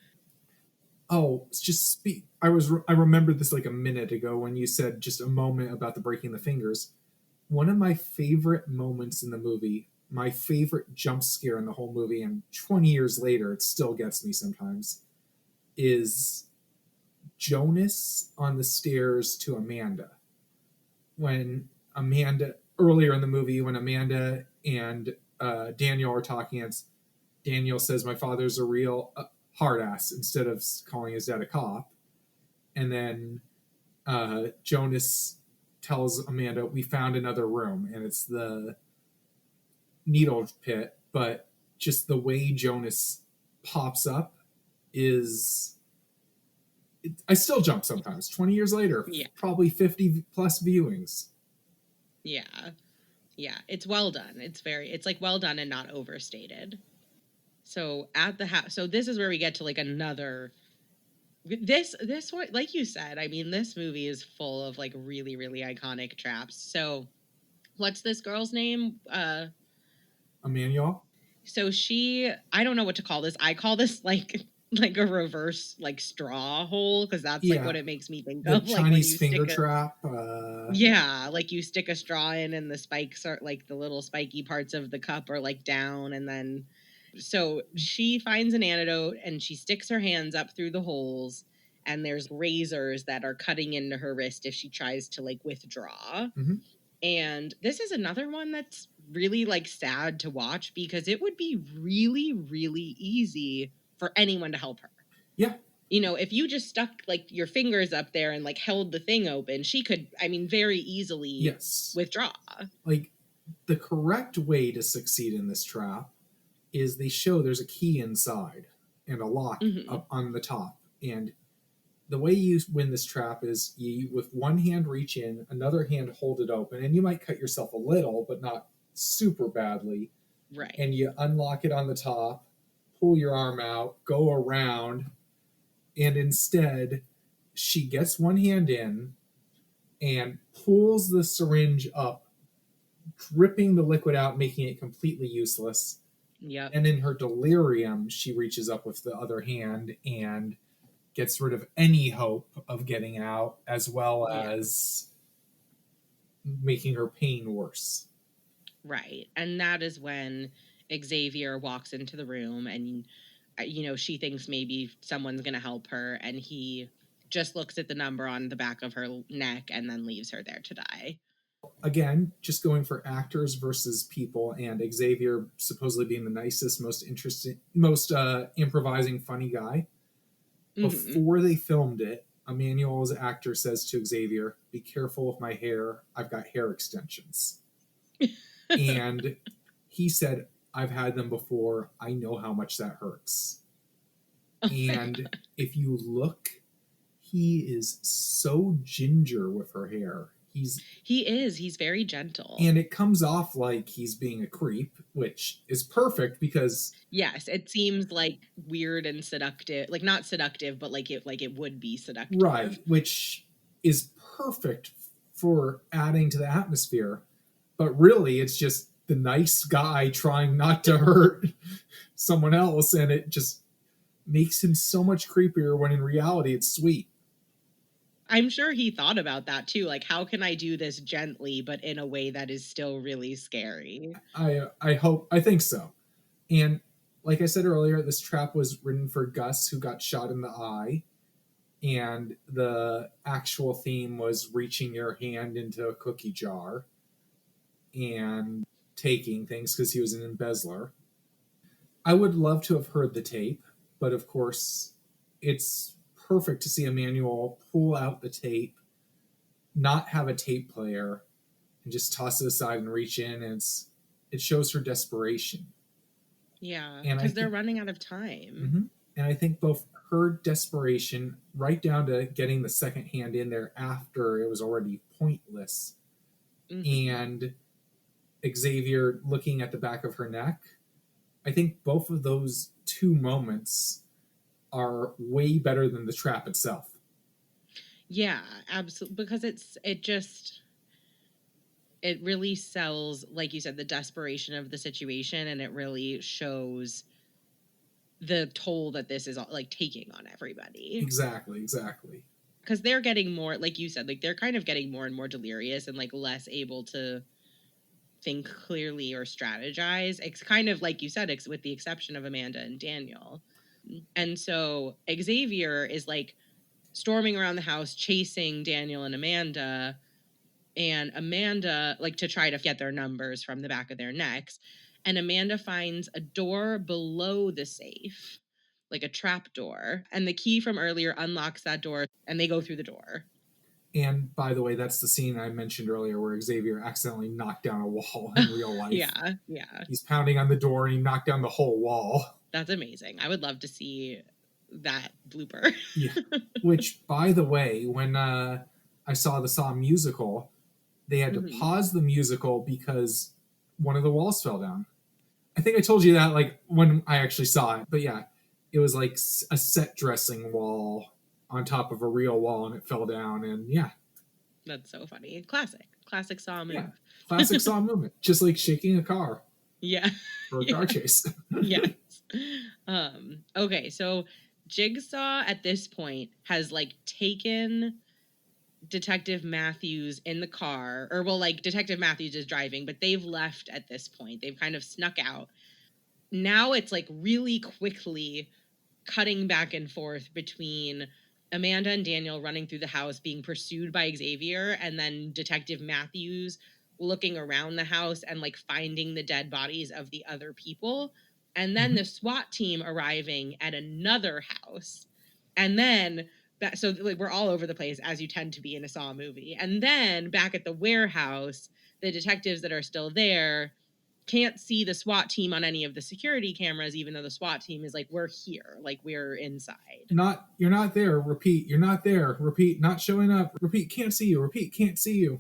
Oh, just speak. I remembered this like a minute ago when you said just a moment about the breaking the fingers. One of my favorite moments in the movie, my favorite jump scare in the whole movie, and 20 years later, it still gets me sometimes, is Jonas on the stairs to Amanda. When Amanda, earlier in the movie, when Amanda and Daniel are talking, it's Daniel says, "My father's a real hard ass," instead of calling his dad a cop. And then Jonas tells Amanda, "We found another room," and it's the needle pit. But just the way Jonas pops up is. I still jump sometimes. 20 years later, Yeah. probably 50 plus viewings. Yeah. Yeah. It's well done. It's like well done and not overstated. So at the house, so this is where we get to like another. This one, like you said, I mean, this movie is full of like really, really iconic traps. So what's this girl's name? Emmanuel? So I don't know what to call this. I call this like a reverse like straw hole because that's like Yeah. what it makes me think The of. Like when Chinese you finger stick trap. yeah, like you stick a straw in and the spikes are like the little spiky parts of the cup are like down and then so she finds an antidote and she sticks her hands up through the holes and there's razors that are cutting into her wrist if she tries to like withdraw. Mm-hmm. And this is another one that's really like sad to watch because it would be really, really easy for anyone to help her. Yeah. You know, if you just stuck like your fingers up there and like held the thing open, she could, I mean, very easily withdraw. Like the correct way to succeed in this trap is they show there's a key inside and a lock up on the top. And the way you win this trap is you, with one hand, reach in, another hand, hold it open, and you might cut yourself a little, but not super badly. Right. And you unlock it on the top, pull your arm out, go around, and instead, she gets one hand in and pulls the syringe up, dripping the liquid out, making it completely useless. Yep. And in her delirium, she reaches up with the other hand and gets rid of any hope of getting out, as well as making her pain worse. Right. And that is when Xavier walks into the room and, you know, she thinks maybe someone's going to help her. And he just looks at the number on the back of her neck and then leaves her there to die. Again, just going for actors versus people, and Xavier supposedly being the nicest, most interesting, most improvising, funny guy. Before they filmed it, Emmanuel's actor says to Xavier, "Be careful with my hair. I've got hair extensions." And he said, "I've had them before. I know how much that hurts." And if you look, he is so ginger with her hair. He's very gentle. And it comes off like he's being a creep, which is perfect because yes, it seems like weird and seductive. Like not seductive, but like it would be seductive. Right, which is perfect for adding to the atmosphere. But really it's just the nice guy trying not to hurt someone else, and it just makes him so much creepier when in reality it's sweet. I'm sure he thought about that too. Like, how can I do this gently, but in a way that is still really scary? I think so. And like I said earlier, this trap was written for Gus, who got shot in the eye. And the actual theme was reaching your hand into a cookie jar and taking things because he was an embezzler. I would love to have heard the tape, but of course, it's perfect to see Emmanuel pull out the tape, not have a tape player, and just toss it aside and reach in, and it shows her desperation. Yeah, because they're running out of time. Mm-hmm. And I think both her desperation, right down to getting the second hand in there after it was already pointless, and Xavier looking at the back of her neck, I think both of those two moments are way better than the trap itself. Yeah, absolutely. Because it just it really sells, like you said, the desperation of the situation, and it really shows the toll that this is like taking on everybody. Exactly. Because they're getting more, like you said, like they're kind of getting more and more delirious and like less able to think clearly or strategize. It's kind of like you said, with the exception of Amanda and Daniel. And so Xavier is like storming around the house chasing Daniel and Amanda, like to try to get their numbers from the back of their necks. And Amanda finds a door below the safe, like a trap door, and the key from earlier unlocks that door, and they go through the door. And by the way, that's the scene I mentioned earlier where Xavier accidentally knocked down a wall in real life. Yeah. He's pounding on the door and he knocked down the whole wall. That's amazing. I would love to see that blooper. Yeah. Which, by the way, when I saw the Saw musical, they had to pause the musical because one of the walls fell down. I think I told you that like when I actually saw it. But yeah, it was like a set dressing wall on top of a real wall and it fell down. And yeah. That's so funny. Classic Saw move. Yeah. Classic Saw movement. Just like shaking a car. Yeah. For a car chase. Yes. Okay, so Jigsaw at this point has like taken Detective Matthews in the car, or well, like Detective Matthews is driving, but they've left at this point. They've kind of snuck out. Now it's like really quickly cutting back and forth between Amanda and Daniel running through the house being pursued by Xavier, and then Detective Matthews looking around the house and like finding the dead bodies of the other people, and then the SWAT team arriving at another house, and then so like we're all over the place as you tend to be in a Saw movie. And then back at the warehouse, the detectives that are still there can't see the SWAT team on any of the security cameras, even though the SWAT team is like, we're here, like we're inside. You're not there. Repeat, you're not there. Repeat, not showing up. Repeat, can't see you. Repeat, can't see you.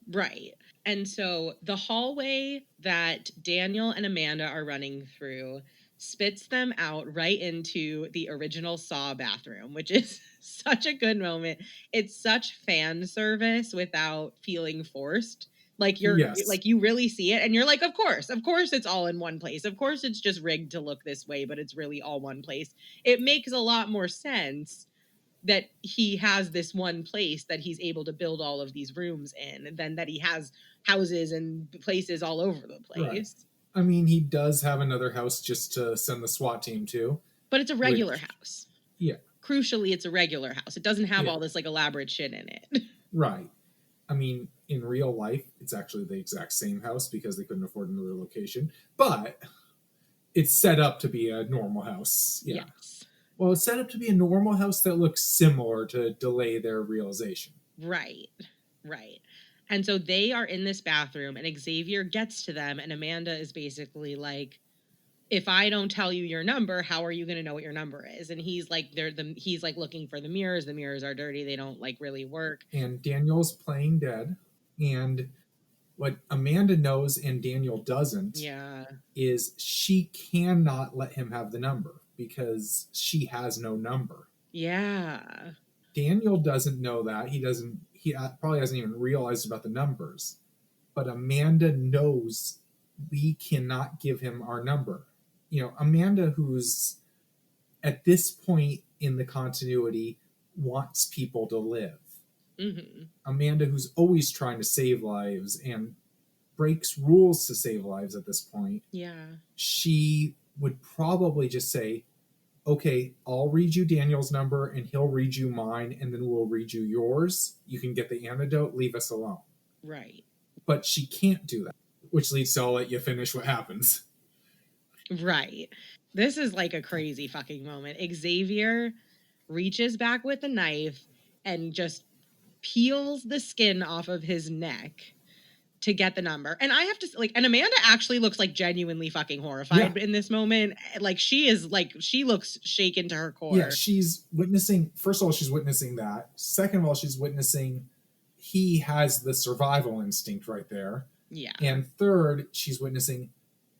Right. And so the hallway that Daniel and Amanda are running through spits them out right into the original Saw bathroom, which is such a good moment. It's such fan service without feeling forced. Like like you really see it and you're like, of course it's all in one place. Of course it's just rigged to look this way, but it's really all one place. It makes a lot more sense that he has this one place that he's able to build all of these rooms in, and then that he has houses and places all over the place. Right. I mean, he does have another house just to send the SWAT team to. But it's a regular house. Yeah. Crucially, it's a regular house. It doesn't have all this like elaborate shit in it. Right. I mean, in real life, it's actually the exact same house because they couldn't afford another location. But it's set up to be a normal house. Yeah. Yes. Well, it's set up to be a normal house that looks similar to delay their realization. Right. And so they are in this bathroom and Xavier gets to them and Amanda is basically like, if I don't tell you your number, how are you going to know what your number is? And he's like, he's like looking for the mirrors. The mirrors are dirty. They don't like really work. And Daniel's playing dead. And what Amanda knows and Daniel doesn't is she cannot let him have the number because she has no number. Yeah. Daniel doesn't know that. He probably hasn't even realized about the numbers. But Amanda knows we cannot give him our number. You know, Amanda, who's at this point in the continuity wants people to live. Amanda, who's always trying to save lives and breaks rules to save lives at this point. Yeah. She would probably just say, okay, I'll read you Daniel's number and he'll read you mine and then we'll read you yours. You can get the antidote, leave us alone. Right. But she can't do that, which leads to I'll let you finish what happens. Right. This is like a crazy fucking moment. Xavier reaches back with a knife and just peels the skin off of his neck to get the number. And I have to like, and Amanda actually looks like genuinely fucking horrified in this moment. Like she looks shaken to her core. Yeah, she's witnessing, first of all, she's witnessing that. Second of all, she's witnessing he has the survival instinct right there. Yeah. And third, she's witnessing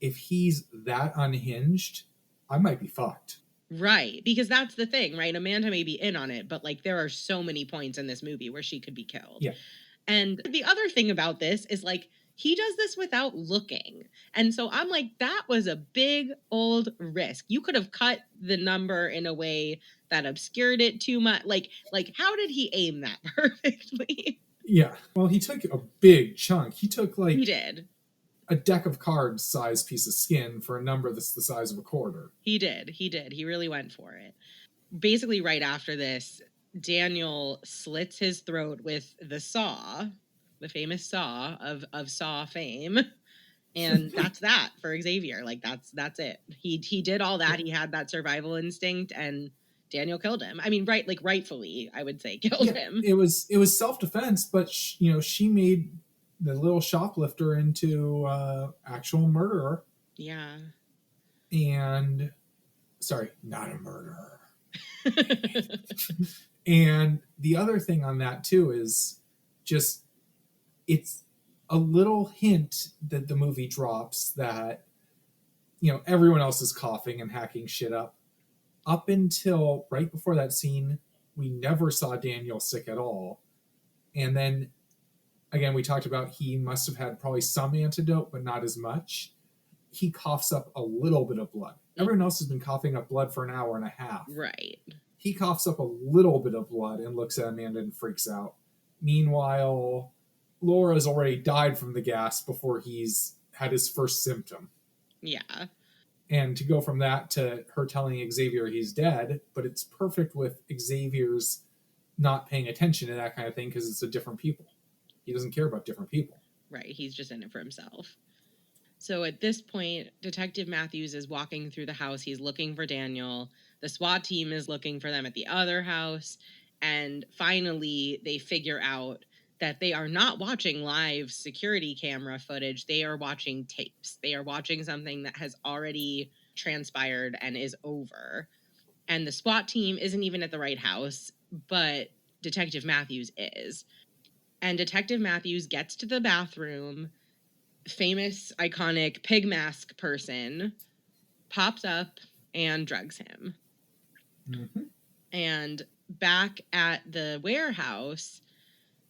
if he's that unhinged, I might be fucked. Right. Because that's the thing, right? Amanda may be in on it, but like there are so many points in this movie where she could be killed. Yeah. And the other thing about this is like, he does this without looking. And so I'm like, that was a big old risk. You could have cut the number in a way that obscured it too much. Like how did he aim that perfectly? Yeah. Well, he took a big chunk. He took like He did. a deck of cards size piece of skin for a number that's the size of a quarter. He did. He really went for it. Basically, right after this, Daniel slits his throat with the saw, the famous saw of Saw fame. And that's that for Xavier. Like that's it. He did all that. He had that survival instinct, and Daniel killed him. I mean, right, like rightfully, I would say killed him. It was self-defense, but she made the little shoplifter into actual murderer. Yeah. And sorry, not a murderer. And the other thing on that too is just, it's a little hint that the movie drops that everyone else is coughing and hacking shit up until right before that scene. We never saw Daniel sick at all. And then again, we talked about he must have had probably some antidote, but not as much. He coughs up a little bit of blood. Everyone else has been coughing up blood for an hour and a half. Right. He coughs up a little bit of blood and looks at Amanda and freaks out. Meanwhile, Laura's already died from the gas before he's had his first symptom. Yeah. And to go from that to her telling Xavier he's dead, but it's perfect with Xavier's not paying attention to that kind of thing because it's a different people. He doesn't care about different people. Right. He's just in it for himself. So at this point, Detective Matthews is walking through the house. He's looking for Daniel. The SWAT team is looking for them at the other house. And finally, they figure out that they are not watching live security camera footage. They are watching tapes. They are watching something that has already transpired and is over. And the SWAT team isn't even at the right house, but Detective Matthews is. And Detective Matthews gets to the bathroom. Famous, iconic pig mask person pops up and drugs him. Mm-hmm. And back at the warehouse,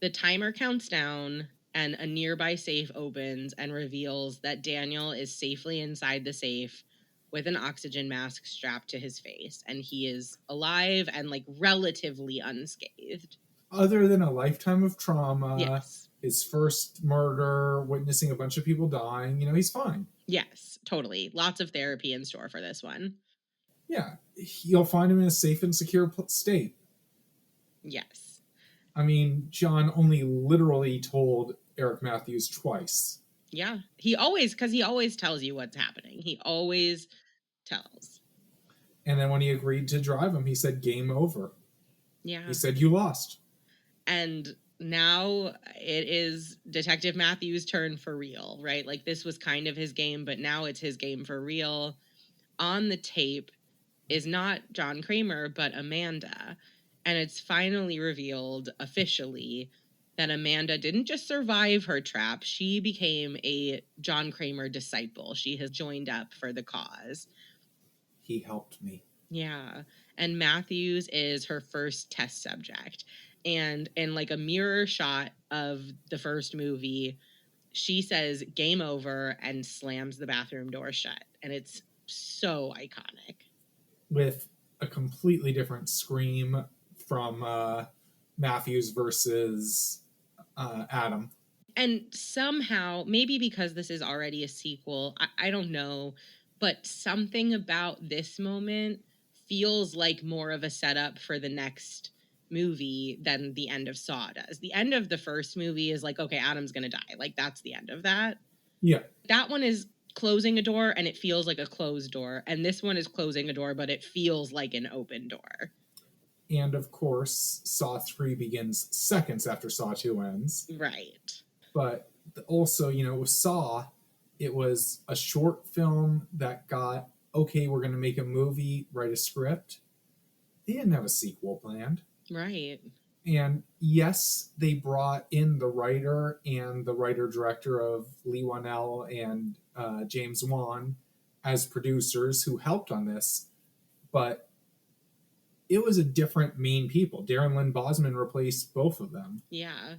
the timer counts down and a nearby safe opens and reveals that Daniel is safely inside the safe with an oxygen mask strapped to his face. And he is alive and like relatively unscathed. Other than a lifetime of trauma, yes. His first murder, witnessing a bunch of people dying, he's fine. Yes, totally. Lots of therapy in store for this one. Yeah, you'll find him in a safe and secure state. Yes. I mean, John only literally told Eric Matthews twice. Yeah. Because he always tells you what's happening. He always tells. And then when he agreed to drive him, he said, game over. Yeah. He said, you lost. And now it is Detective Matthews' turn for real, right? Like this was kind of his game, but now it's his game for real. On the tape is not Jon Kramer, but Amanda. And it's finally revealed officially that Amanda didn't just survive her trap, she became a Jon Kramer disciple. She has joined up for the cause. He helped me. Yeah. And Matthews is her first test subject. And in like a mirror shot of the first movie, she says game over and slams the bathroom door shut. And it's so iconic. With a completely different scream from Matthews versus Adam. And somehow, maybe because this is already a sequel, I don't know, but something about this moment feels like more of a setup for the next movie than the end of Saw does. The end of the first movie is like, okay, Adam's gonna die. Like, that's the end of that. Yeah. That one is closing a door and it feels like a closed door. And this one is closing a door, but it feels like an open door. And of course, Saw 3 begins seconds after Saw 2 ends. Right. But also, with Saw, it was a short film that got, okay, we're going to make a movie, write a script. They didn't have a sequel planned. Right. And yes, they brought in the writer and the writer-director of Lee Wanell and James Wan as producers who helped on this. But it was a different main people. Darren Lynn Bosman replaced both of them. Yeah.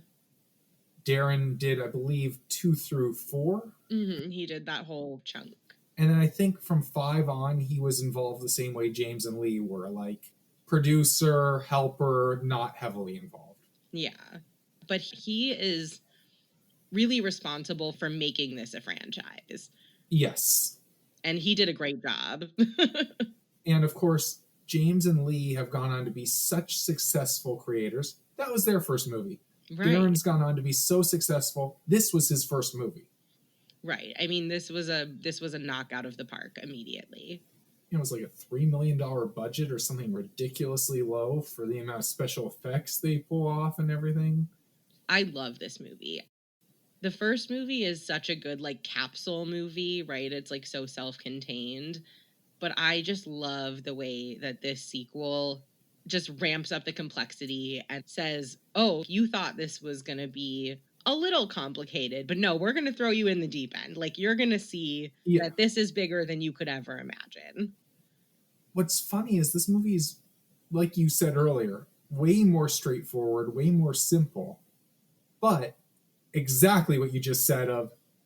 Darren did, I believe, 2 through 4. He did that whole chunk. And then I think from 5 on, he was involved the same way James and Lee were, like producer, helper, not heavily involved. Yeah. But he is really responsible for making this a franchise. Yes. And he did a great job. And of course, James and Lee have gone on to be such successful creators. That was their first movie. Right. Darren's gone on to be so successful. This was his first movie. Right. I mean, this was a knockout of the park immediately. It was like a $3 million budget or something ridiculously low for the amount of special effects they pull off and everything. I love this movie. The first movie is such a good, like, capsule movie, right? It's, like, so self-contained. But I just love the way that this sequel just ramps up the complexity and says, oh, you thought this was going to be a little complicated, but no, we're going to throw you in the deep end. Like, you're going to see that this is bigger than you could ever imagine. What's funny is this movie is, like you said earlier, way more straightforward, way more simple. But exactly what you just said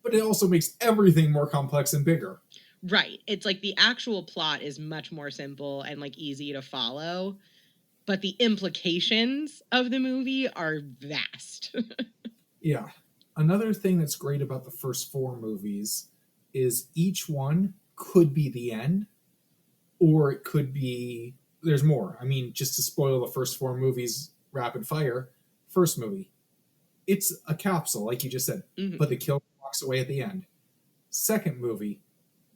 but it also makes everything more complex and bigger. Right. It's like the actual plot is much more simple and like easy to follow, but the implications of the movie are vast. Yeah. Another thing that's great about the first 4 movies is each one could be the end, or it could be there's more. I mean, just to spoil the first 4 movies rapid fire, first movie, it's a capsule, like you just said, but the killer walks away at the end. Second movie,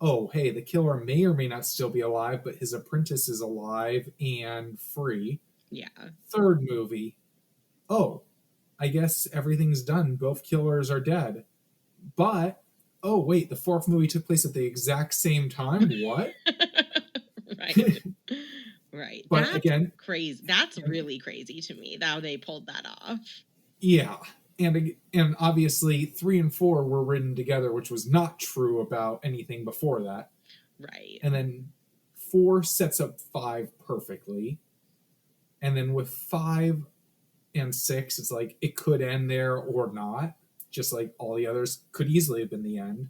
oh, hey, the killer may or may not still be alive, but his apprentice is alive and free. Yeah. Third movie, oh, I guess everything's done. Both killers are dead. But, oh, wait, the 4th movie took place at the exact same time? What? Right. Right. But that's again, crazy. That's really crazy to me, how they pulled that off. Yeah. And obviously 3 and 4 were written together, which was not true about anything before that. Right. And then 4 sets up 5 perfectly. And then with 5 and 6, it's like it could end there or not. Just like all the others could easily have been the end.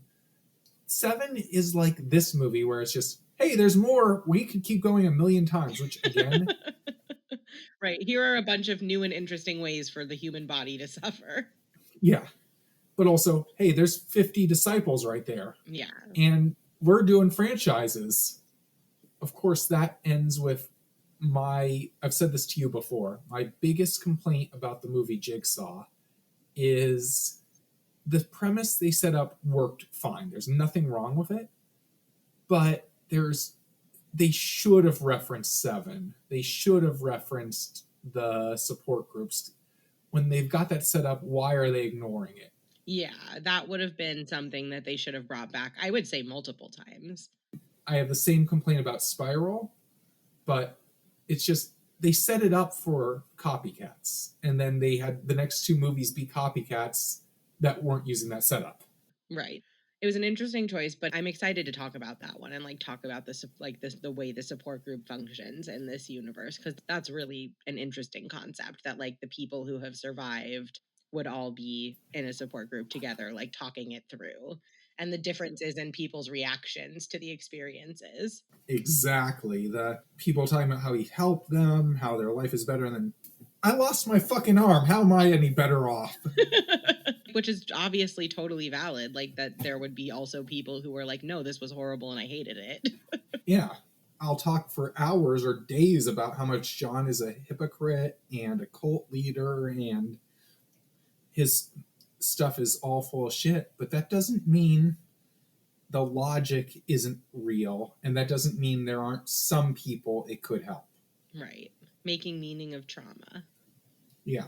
7 is like this movie where it's just, hey, there's more. We could keep going a million times, which again... Right. Here are a bunch of new and interesting ways for the human body to suffer. Yeah. But also, hey, there's 50 disciples right there. Yeah. And we're doing franchises. Of course, that ends with I've said this to you before, my biggest complaint about the movie Jigsaw is the premise they set up worked fine. There's nothing wrong with it. But they should have referenced 7. They should have referenced the support groups. When they've got that set up, why are they ignoring it? Yeah, that would have been something that they should have brought back, I would say, multiple times. I have the same complaint about Spiral, but it's just they set it up for copycats, and then they had the next 2 movies be copycats that weren't using that setup. Right. It was an interesting choice, but I'm excited to talk about that one and like talk about the way the support group functions in this universe, because that's really an interesting concept, that like the people who have survived would all be in a support group together, like talking it through, and the differences in people's reactions to the experiences. Exactly. The people talking about how he helped them, how their life is better, and then I lost my fucking arm. How am I any better off? Which is obviously totally valid. Like, that there would be also people who were like, no, this was horrible and I hated it. Yeah. I'll talk for hours or days about how much Jon is a hypocrite and a cult leader and his stuff is all full of shit. But that doesn't mean the logic isn't real. And that doesn't mean there aren't some people it could help. Right. Making meaning of trauma. Yeah.